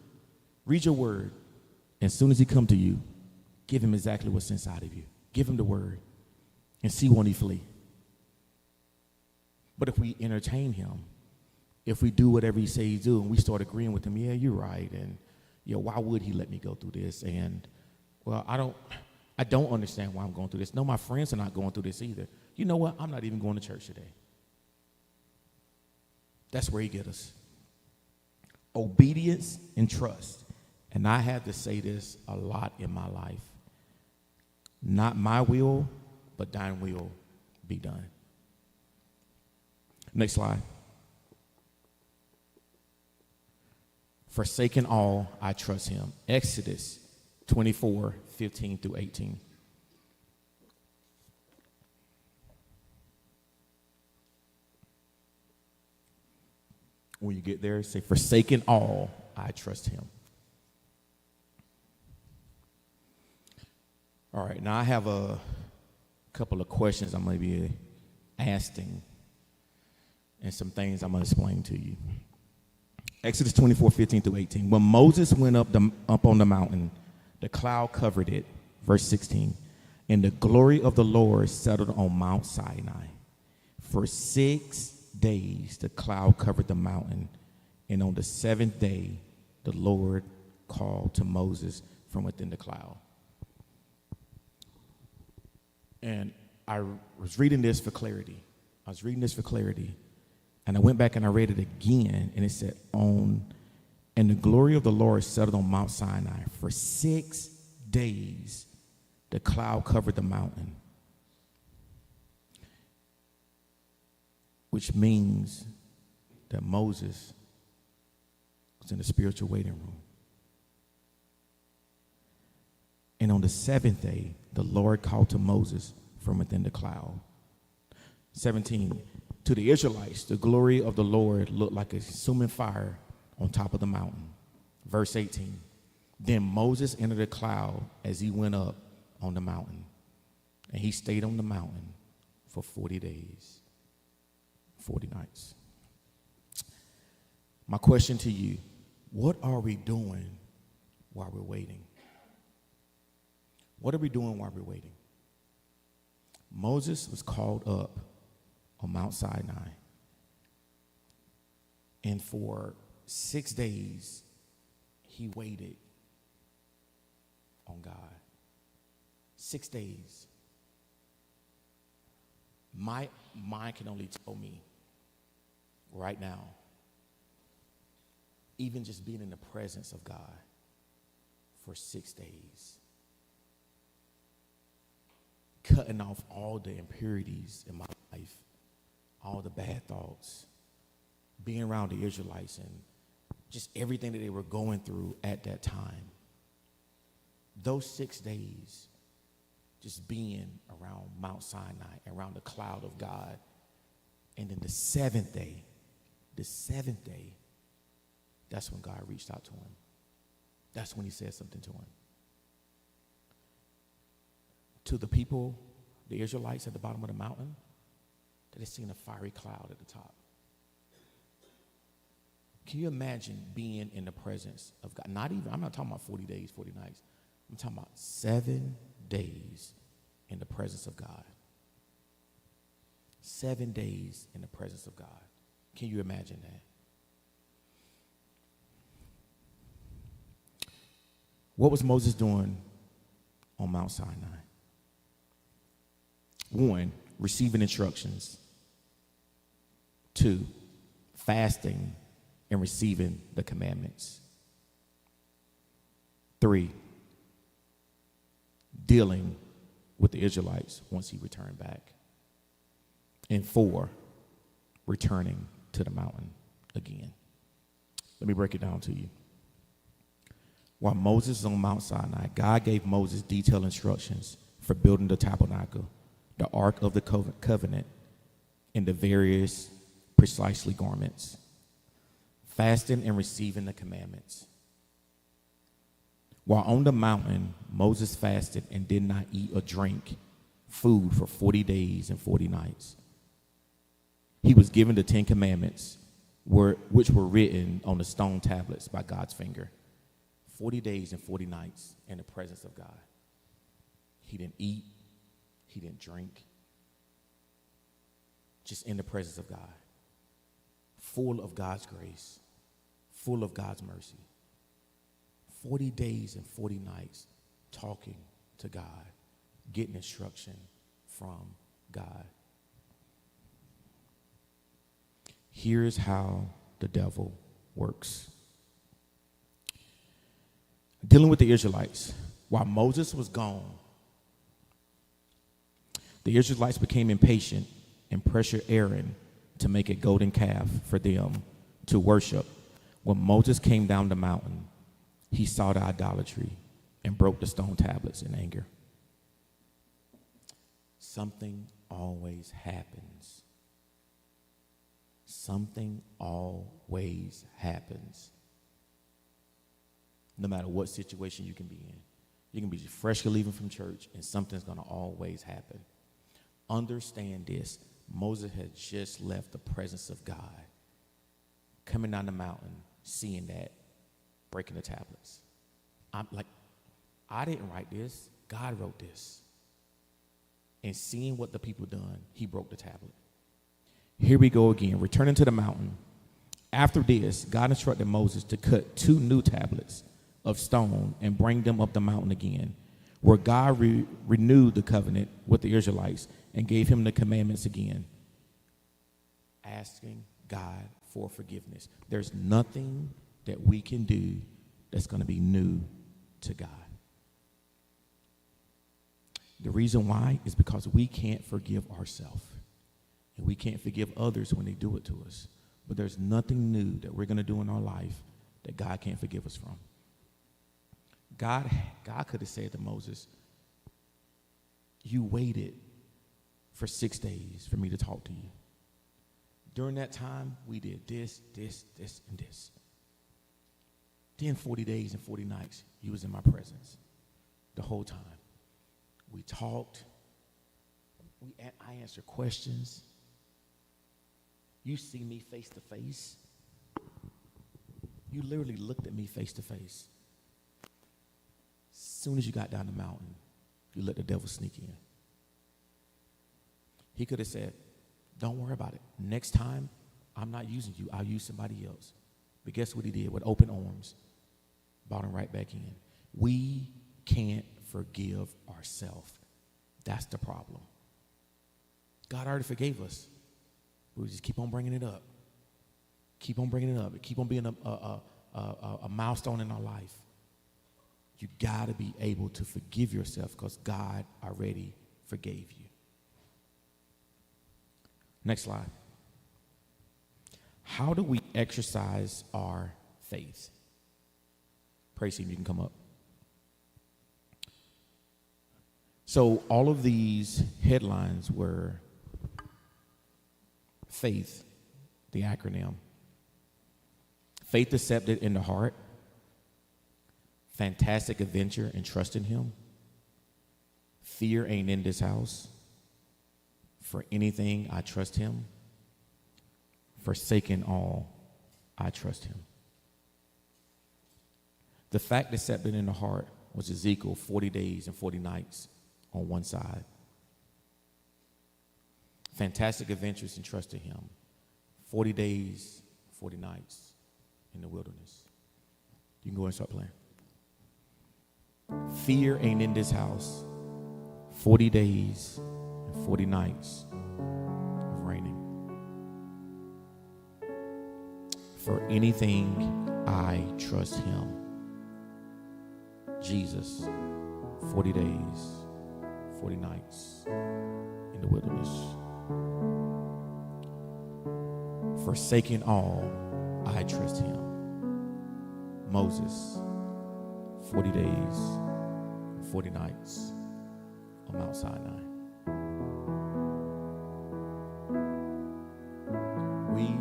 Read your word. As soon as he come to you, give him exactly what's inside of you. Give him the word and see won't he flee. But if we entertain him, if we do whatever he says he do, and we start agreeing with him, yeah, you're right, and why would he let me go through this? And well, I don't understand why I'm going through this. No, my friends are not going through this either. You know what? I'm not even going to church today. That's where he get us. Obedience and trust. And I had to say this a lot in my life. Not my will, but thine will be done. Next slide. Forsaken all, I trust him. Exodus 24:15-18. When you get there, say, forsaken all, I trust him. All right, now I have a couple of questions I'm going to be asking and some things I'm going to explain to you. Exodus 24:15-18. When Moses went up on the mountain, the cloud covered it. Verse 16. And the glory of the Lord settled on Mount Sinai. For 6 days the cloud covered the mountain, and on the 7th day the Lord called to Moses from within the cloud. And I was reading this for clarity. And I went back and I read it again, and it said, and the glory of the Lord settled on Mount Sinai. For 6 days the cloud covered the mountain, which means that Moses was in the spiritual waiting room. And on the 7th day, the Lord called to Moses from within the cloud. 17, to the Israelites, the glory of the Lord looked like a consuming fire on top of the mountain. Verse 18, then Moses entered the cloud as he went up on the mountain, and he stayed on the mountain for 40 days, 40 nights. My question to you, what are we doing while we're waiting? What are we doing while we're waiting? Moses was called up on Mount Sinai, and for 6 days he waited on God. 6 days. My mind can only tell me right now, even just being in the presence of God for 6 days, cutting off all the impurities in my life, all the bad thoughts, being around the Israelites and just everything that they were going through at that time. Those 6 days, just being around Mount Sinai, around the cloud of God. And then the seventh day, that's when God reached out to him. That's when he said something to him. To the people, the Israelites at the bottom of the mountain, they had seen a fiery cloud at the top. Can you imagine being in the presence of God? I'm not talking about 40 days, 40 nights. I'm talking about 7 days in the presence of God. 7 days in the presence of God. Can you imagine that? What was Moses doing on Mount Sinai? 1, receiving instructions. 2, fasting and receiving the commandments. 3, dealing with the Israelites once he returned back. And 4, returning to the mountain again. Let me break it down to you. While Moses was on Mount Sinai, God gave Moses detailed instructions for building the tabernacle, the Ark of the Covenant, and the various precisely garments, fasting and receiving the commandments. While on the mountain, Moses fasted and did not eat or drink food for 40 days and 40 nights. He was given the 10 commandments, which were written on the stone tablets by God's finger. 40 days and 40 nights in the presence of God. He didn't eat. He didn't drink. Just in the presence of God. Full of God's grace. Full of God's mercy. 40 days and 40 nights talking to God. Getting instruction from God. Here's how the devil works. Dealing with the Israelites. While Moses was gone, the Israelites became impatient and pressured Aaron to make a golden calf for them to worship. When Moses came down the mountain, he saw the idolatry and broke the stone tablets in anger. Something always happens. Something always happens. No matter what situation you can be in. You can be freshly leaving from church and something's going to always happen. Understand this. Moses had just left the presence of God. Coming down the mountain, seeing that, breaking the tablets. I'm like, I didn't write this. God wrote this. And seeing what the people done, he broke the tablet. Here we go again, returning to the mountain. After this, God instructed Moses to cut 2 new tablets of stone and bring them up the mountain again, where God renewed the covenant with the Israelites and gave him the commandments again, asking God for forgiveness. There's nothing that we can do that's going to be new to God. The reason why is because we can't forgive ourselves. And we can't forgive others when they do it to us. But there's nothing new that we're going to do in our life that God can't forgive us from. God could have said to Moses, you waited for 6 days for me to talk to you. During that time, we did this, and this. Then 40 days and 40 nights, you was in my presence the whole time. We talked. I answered questions. You see me face to face. You literally looked at me face to face. As soon as you got down the mountain, you let the devil sneak in. He could have said, don't worry about it. Next time, I'm not using you. I'll use somebody else. But guess what he did? With open arms, brought him right back in. We can't forgive ourselves. That's the problem. God already forgave us. We just keep on bringing it up. Keep on bringing it up. It keep on being a milestone in our life. You got to be able to forgive yourself because God already forgave you. Next slide. How do we exercise our faith? Praise team, you can come up. So all of these headlines were faith, the acronym. Faith accepted in the heart. Fantastic adventure and trust in him. Fear ain't in this house. For anything, I trust him. Forsaken all, I trust him. The fact accepted in the heart was Ezekiel 40 days and 40 nights on one side. Fantastic adventures and trust in him. 40 days, 40 nights in the wilderness. You can go and start playing. Fear ain't in this house. 40 days and 40 nights of raining. For anything, I trust him. Jesus, 40 days, 40 nights in the wilderness. Forsaking all, I trust him. Moses, 40 days, 40 nights on Mount Sinai. We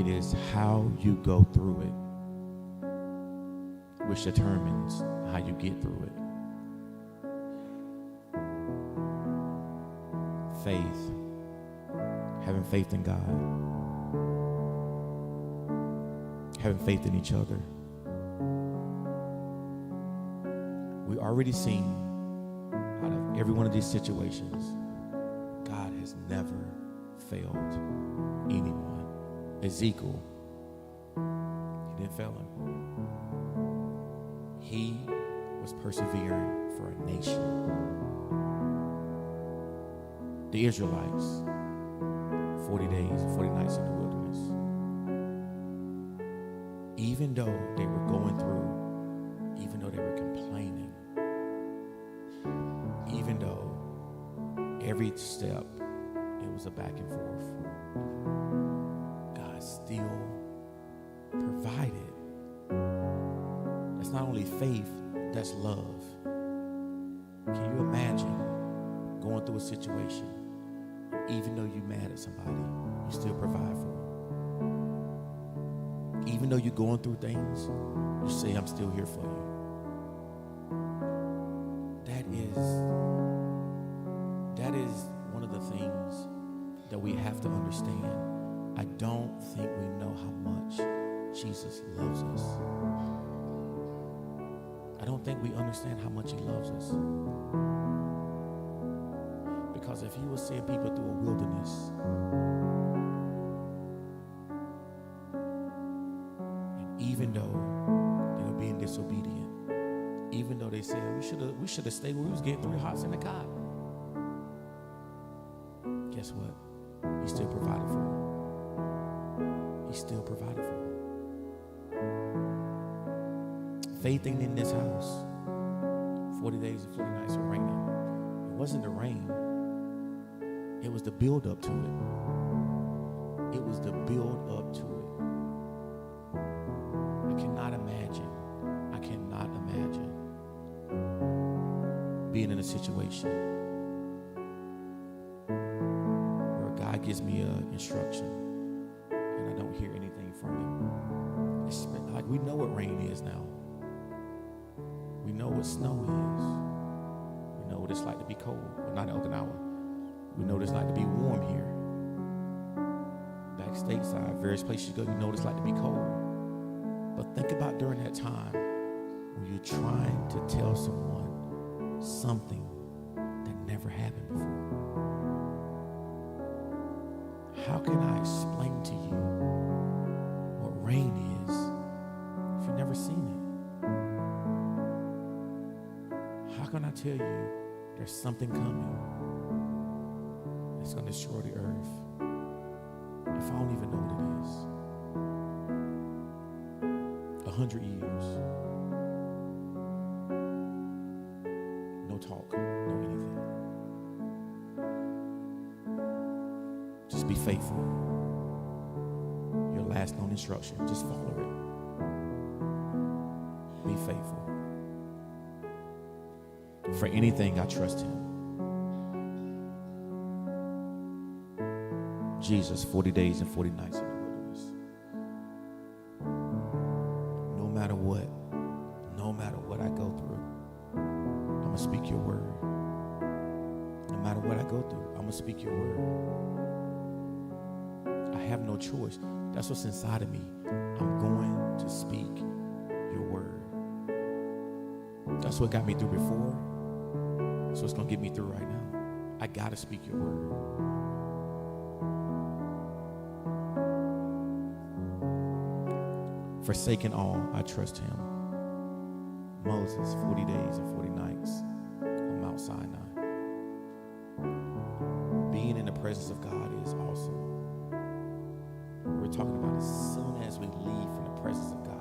It is how you go through it which determines how you get through it. Faith, having faith in God, having faith in each other. We already seen out of every one of these situations, God has never failed anyone. Ezekiel, he didn't fail him. He was persevering for a nation. The Israelites, 40 days, 40 nights in the wilderness. Even though they were going through, even though they were complaining, even though every step it was a back and forth, God still provided. That's not only faith, that's love. Can you imagine going through a situation, even though you're mad at somebody, you still provide for them? Even though you're going through things, you say, I'm still here for you. That is one of the things that we have to understand. I don't think we know how much Jesus loves us. I don't think we understand how much he loves us. Because if he was seeing people through a wilderness, and even though they were being disobedient, even though they said we should have stayed where we was getting 3 hots in the cot, guess what? He still provided for them. He still provided for them. Faith ain't in this house. 40 days and 40 nights of raining. It wasn't the rain. It was the build up to it. It was the build up to it. I cannot imagine being in a situation where God gives me an instruction and I don't hear anything from him. It's like we know what rain is now. We know what snow is. We know what it's like to be cold. Well, not in Okinawa. We know what it's like to be warm here. Back stateside, various places you go, you know what it's like to be cold. But think about during that time when you're trying to tell someone something that never happened before. How can I explain to you what rain is if you've never seen it? How can I tell you there's something coming that's going to destroy the earth if I don't even know what it is? 100 years. No talk, no anything. Just be faithful. Your last known instruction, just follow it. Be faithful. For anything, I trust him. Jesus, 40 days and 40 nights in the wilderness. No matter what I go through, I'm going to speak your word. No matter what I go through, I'm going to speak your word. I have no choice. That's what's inside of me. I'm going to speak your word. That's what got me through before. So it's going to get me through right now. I got to speak your word. Forsaking all, I trust him. Moses, 40 days and 40 nights on Mount Sinai. Being in the presence of God is awesome. We're talking about as soon as we leave from the presence of God,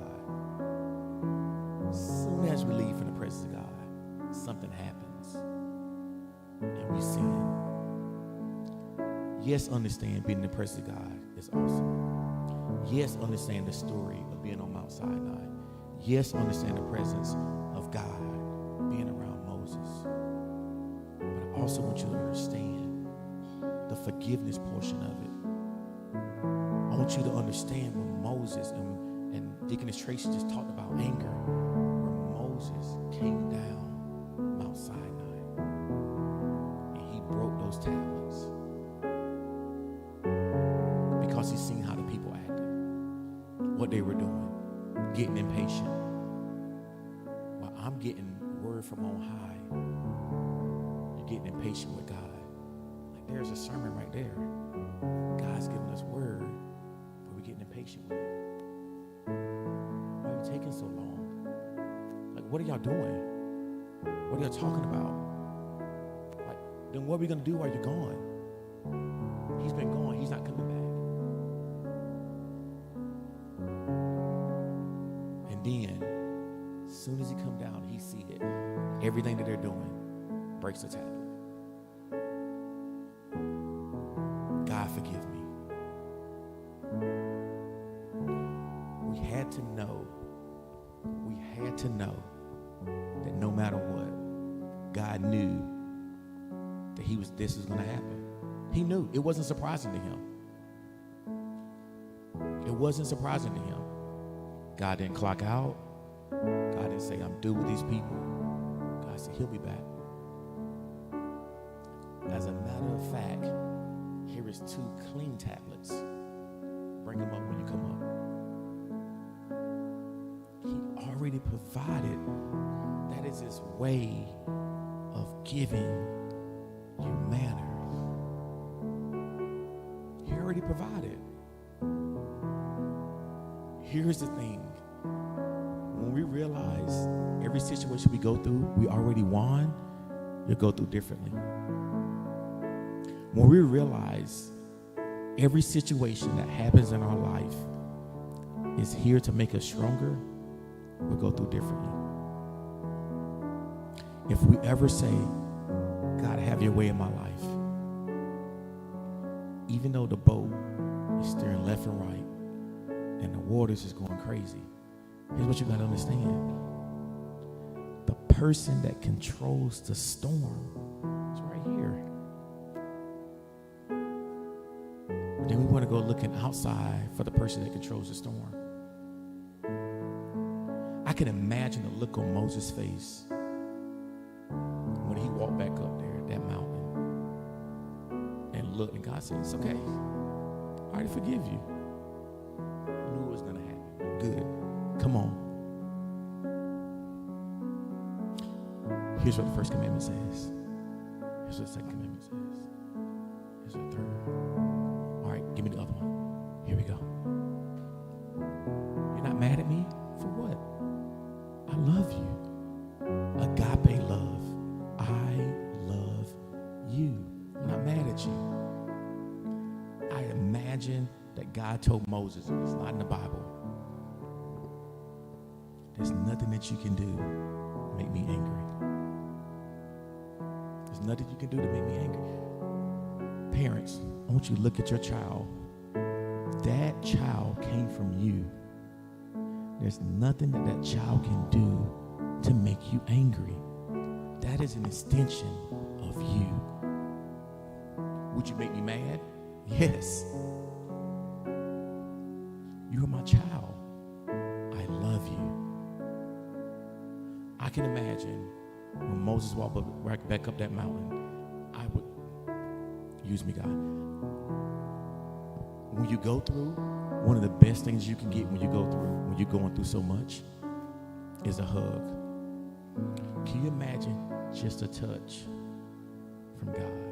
something happens. And we sin. Yes, understand being in the presence of God is awesome. Yes, understand the story of being on Mount Sinai. Yes, understand the presence of God being around Moses. But I also want you to understand the forgiveness portion of it. want you to understand when Moses and Deaconess Tracy just talked about anger, when Moses came down Mount Sinai and he broke those tablets because he seen how the people acted, what they were doing, getting impatient. Well, I'm getting word from on high. You're getting impatient with God. Like there's a sermon right there. God's giving us word, but we're getting impatient with it. Why are you taking so long? Like, what are y'all doing? What are y'all talking about? Like, then what are we going to do while you're gone? He's been gone. He's not coming back. And then, as soon as he come down, he see it. Everything that they're doing breaks the tablet. God, forgive me. We had to know that no matter what, God knew that this was going to happen. He knew. It wasn't surprising to him. It wasn't surprising to him. God didn't clock out. God didn't say, I'm due with these people. God said, he'll be back. As a matter of fact, here is 2 clean tablets. Bring them up when you come up. He already provided. That is his way of giving you manner. He already provided. Here's the thing. When we realize every situation we go through, we already won, you'll go through differently. When we realize every situation that happens in our life is here to make us stronger, we'll go through differently. If we ever say, God, have your way in my life, even though the boat is steering left and right and the waters is going crazy, here's what you got to understand. The person that controls the storm is right here. Then we want to go looking outside for the person that controls the storm. I can imagine the look on Moses' face when he walked back up there at that mountain and looked, and God said, it's okay. I already forgive you. I knew it was going to happen. Good. Come on. Here's what the first commandment says. Here's what the second commandment says. Here's what the third. All right, give me the other one. Here we go. You're not mad at me? For what? I love you. Agape love. I love you. I'm not mad at you. I imagine that God told Moses, and it's not in the Bible, there's nothing that you can do to make me angry. There's nothing you can do to make me angry. Parents, I want you to look at your child. That child came from you. There's nothing that that child can do to make you angry. That is an extension of you. Would you make me mad? Yes. You are my child. I love you. I can imagine when Moses walked back up that mountain, I would, use me, God. When you go through, one of the best things you can get when you go through, when you're going through so much, is a hug. Can you imagine just a touch from God?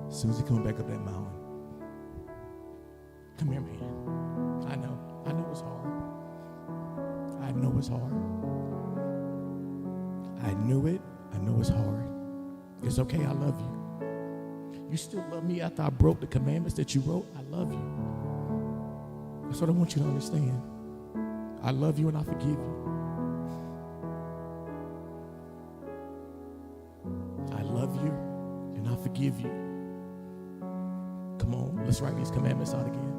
As soon as he comes back up that mountain, come here, man. I know it's hard. I know it's hard. I knew it. I know it's hard. It's okay. I love you. You still love me after I broke the commandments that you wrote? I love you. That's what I want you to understand. I love you and I forgive you. I love you and I forgive you. Come on, let's write these commandments out again.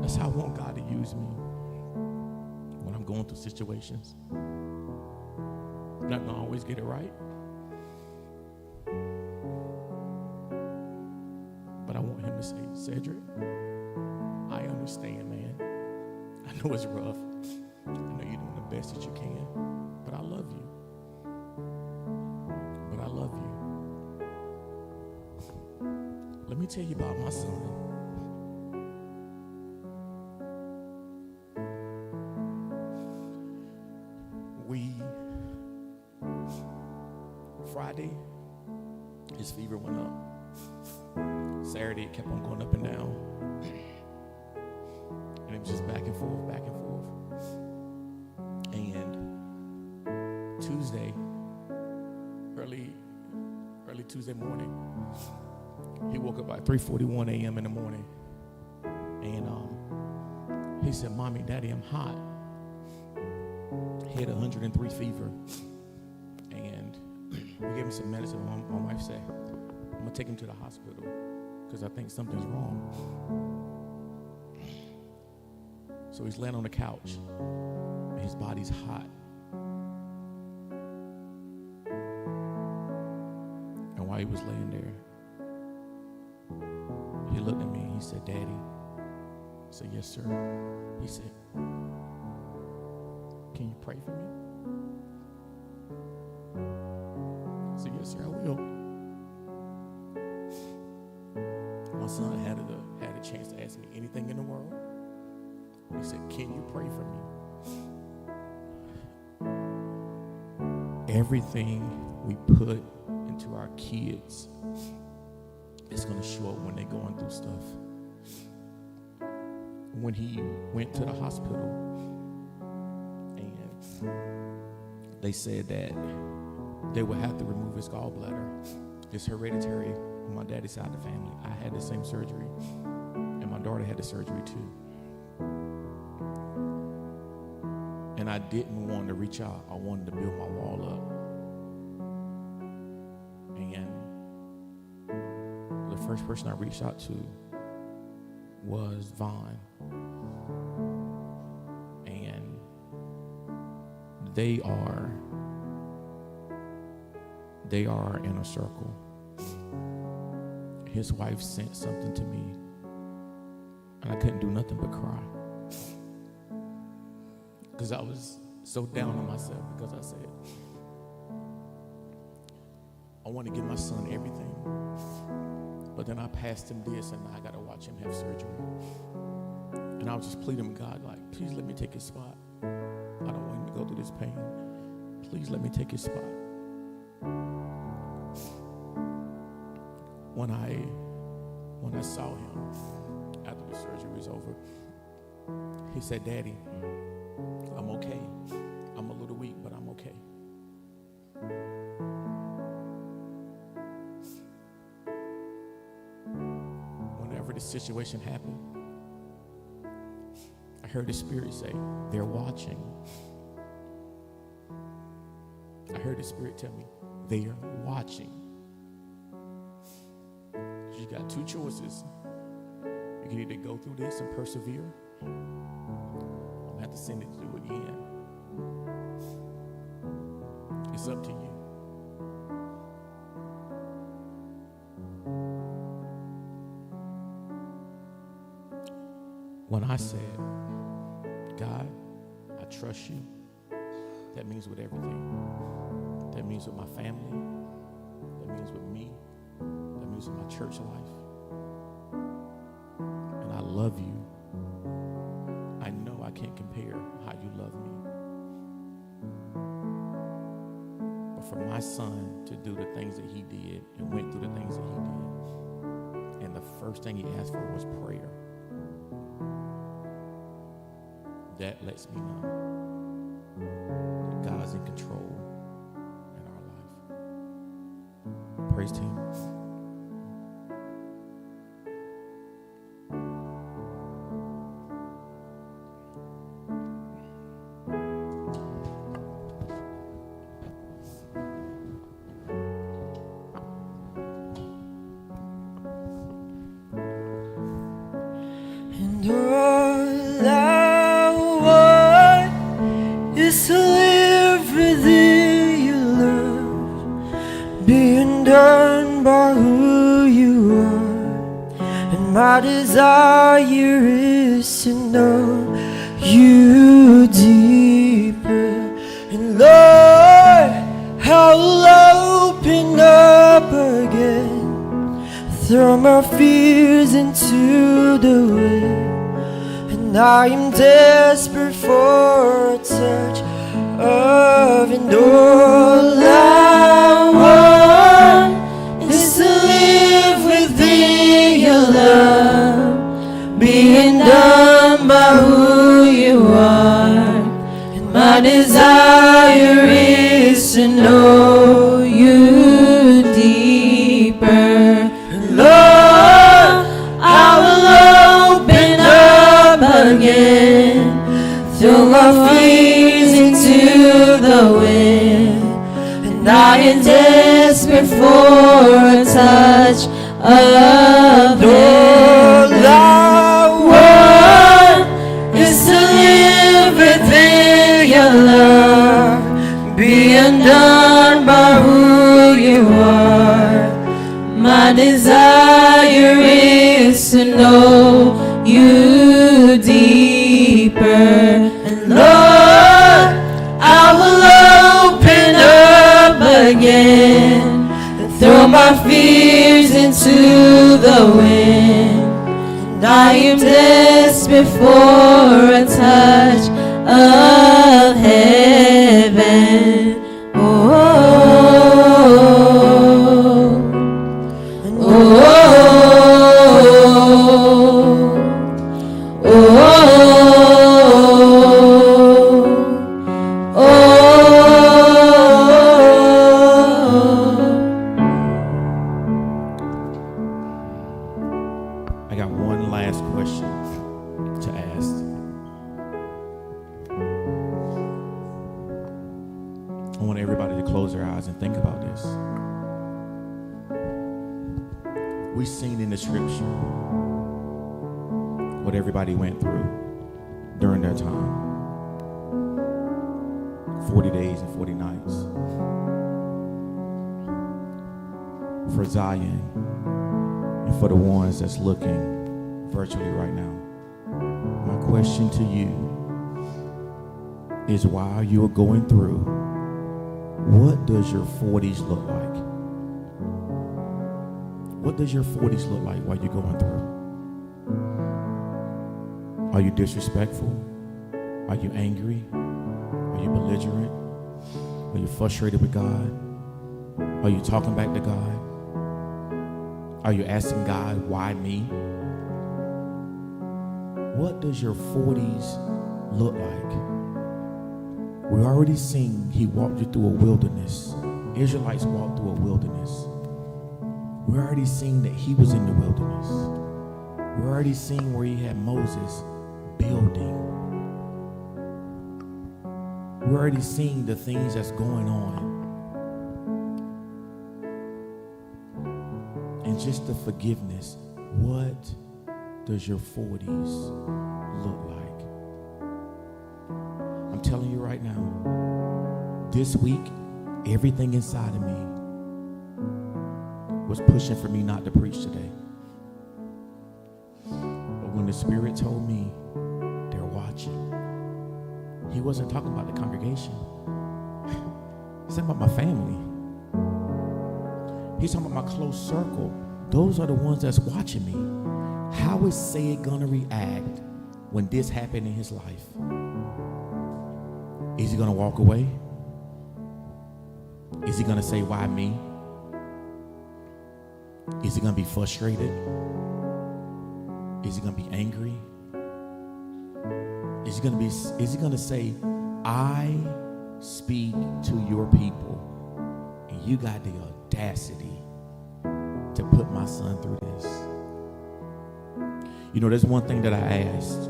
That's how I want God to use me when I'm going through situations. I'm not going to always get it right. him to say, Cedric, I understand, man. I know it's rough. I know you're doing the best that you can, but I love you. But I love you. Let me tell you about my son. Friday, his fever went up. Saturday, it kept on going up and down. And it was just back and forth, back and forth. And Tuesday, early Tuesday morning, he woke up at 3:41 a.m. in the morning. And he said, Mommy, Daddy, I'm hot. He had 103 fever. And we gave him some medicine. My wife said, I'm going to take him to the hospital because I think something's wrong. So he's laying on the couch. And his body's hot. And while he was laying there, he looked at me and he said, Daddy. I said, yes, sir. He said, can you pray for me? I said, yes, sir, I will. My son had a chance to ask me anything in the world. He said, can you pray for me? Everything we put into our kids is going to show up when they're going through stuff. When he went to the hospital and they said that they would have to remove his gallbladder. It's hereditary on my daddy's side of the family. I had the same surgery, and my daughter had the surgery too. And I didn't want to reach out. I wanted to build my wall up. And the first person I reached out to was Vaughn. And they are in a circle. His wife sent something to me, and I couldn't do nothing but cry. Because I was so down on myself because I said, I want to give my son everything. But then I passed him this, and now I got to watch him have surgery. And I was just pleading with God, like, please let me take his spot. I don't want him to go through this pain. Please let me take his spot. When I saw him after the surgery was over, he said, Daddy, I'm okay. I'm a little weak, but I'm okay. Whenever the situation happened, I heard the Spirit say, they're watching. I heard the Spirit tell me, they're watching. You got two choices. You can either go through this and persevere. I'm going to have to send it to do again. It's up to you. When I said, God, I trust you, that means with everything. That means with my family. That means with me. That means with my church life. And I love you. I know I can't compare how you love me. But for my son to do the things that he did and went through the things that he did, and the first thing he asked for was prayer, that lets me know that God's in control in our life. Praise to him. And all I want is to live within your love, being done by who you are, and My desire is to know you deeper. And Lord, I will open up again, throw my fears into the wind. And I am desperate for a touch of, and all I want is to live within your love, being done by who you are. And my desire is to know you deeper. And Lord, I will open up again, throw my fears into the wind. And I am desperate for a touch of all I want is to live within your love, be undone by who you are. My desire is to know you deeper. And Lord, I will open up again and throw my fears into the wind. And I am desperate for a touch of heaven. Oh, oh, oh, oh, oh. I got one last question to ask. I want everybody to close their eyes and think about this. We've seen in the scripture what everybody went through during their time. 40 days and 40 nights. For Zion and for the ones that's looking virtually right now, my question to you is, while you are going through, what does your 40s look like? What does your 40s look like while you're going through? Are you disrespectful? Are you angry? Are you belligerent? Are you frustrated with God? Are you talking back to God? Are you asking God, why me? What does your 40s look like? We already seen he walked you through a wilderness. Israelites walked through a wilderness. We already seen that he was in the wilderness. We already seen where he had Moses building. We already seen the things that's going on. And just the forgiveness. What does your 40s look like? I'm telling you right now, this week, everything inside of me was pushing for me not to preach today. But when the Spirit told me they're watching, he wasn't talking about the congregation. He's talking about my family. He's talking about my close circle. Those are the ones that's watching me. How is Sid gonna react when this happened in his life? Is he gonna walk away? Is he gonna say, why me? Is he gonna be frustrated? Is he gonna be angry? Is he gonna say, I speak to your people, and you got the audacity to put my son through this? You know, there's one thing that I asked,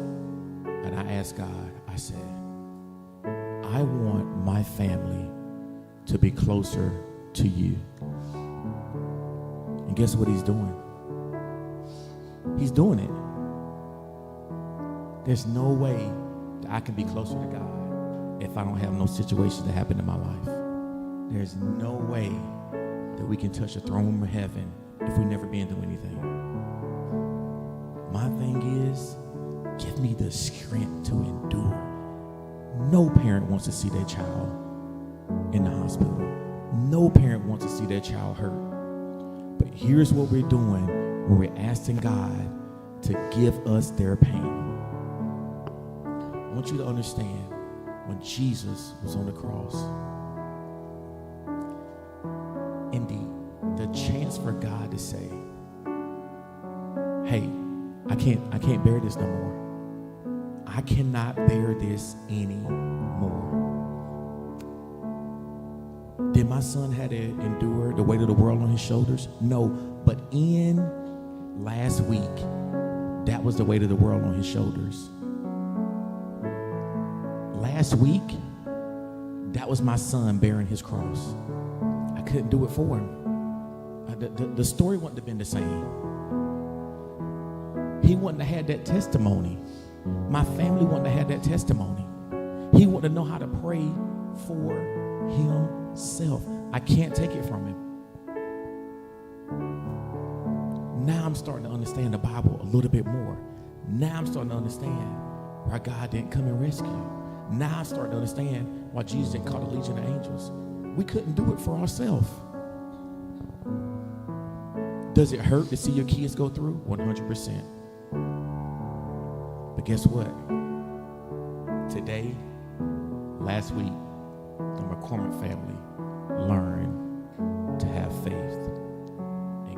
and I asked God, I said, I want my family to be closer to you. And guess what he's doing? He's doing it. There's no way that I can be closer to God if I don't have no situations that happen in my life. There's no way that we can touch the throne of heaven if we've never been through anything. My thing is, give me the strength to endure. No parent wants to see their child in the hospital. No parent wants to see their child hurt. But here's what we're doing when we're asking God to give us their pain. I want you to understand, when Jesus was on the cross, and the chance for God to say, hey, I can't bear this no more. I cannot bear this anymore. Did my son have to endure the weight of the world on his shoulders? No, but in last week, that was the weight of the world on his shoulders. Last week, that was my son bearing his cross. I couldn't do it for him. The story wouldn't have been the same. He wouldn't have had that testimony. My family wouldn't have had that testimony. He wouldn't have known how to pray for himself. I can't take it from him. Now I'm starting to understand the Bible a little bit more. Now I'm starting to understand why God didn't come and rescue. Now I'm starting to understand why Jesus didn't call the legion of angels. We couldn't do it for ourselves. Does it hurt to see your kids go through? 100%. But guess what? Today, last week, the McCormick family learned to have faith in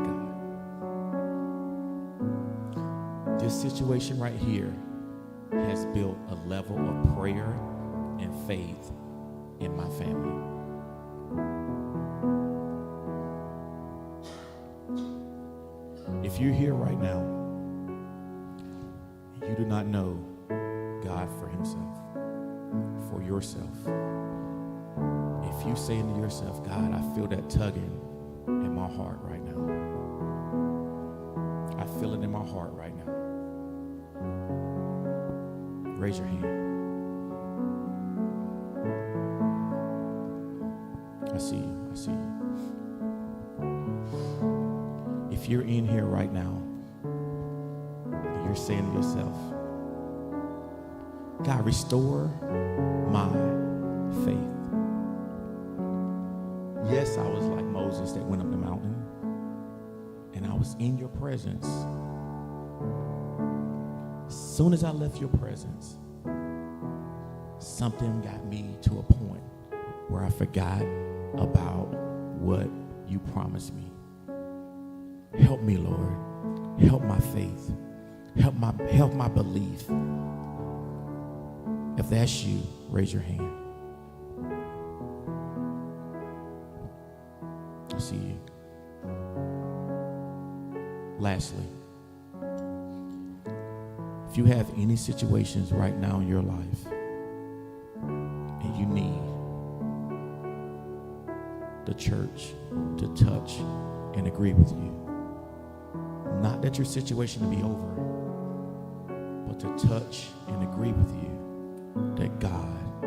God. This situation right here has built a level of prayer and faith in my family. If you're here right now, you do not know God for himself, for yourself. If you say to yourself, God, I feel that tugging in my heart right now. I feel it in my heart right now. Raise your hand. I see you. I see you. If you're in here right now, and you're saying to yourself, God, restore my faith. Yes, I was like Moses that went up the mountain, and I was in your presence. As soon as I left your presence, something got me to a point where I forgot about what you promised me. Help me, Lord. Help my faith. Help my belief. If that's you, raise your hand. I see you. Lastly, if you have any situations right now in your life and you need the church to touch and agree with you, not that your situation will be over, but to touch and agree with you that God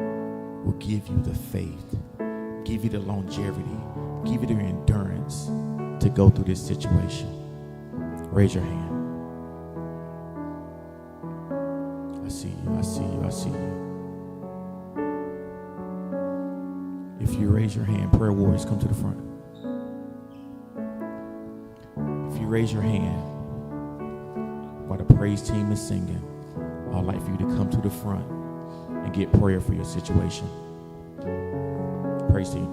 will give you the faith, give you the longevity, give you the endurance to go through this situation. Raise your hand. I see you, I see you, I see you. If you raise your hand, prayer warriors, come to the front. If you raise your hand while the praise team is singing, I'd like for you to come to the front and get prayer for your situation. Praise team.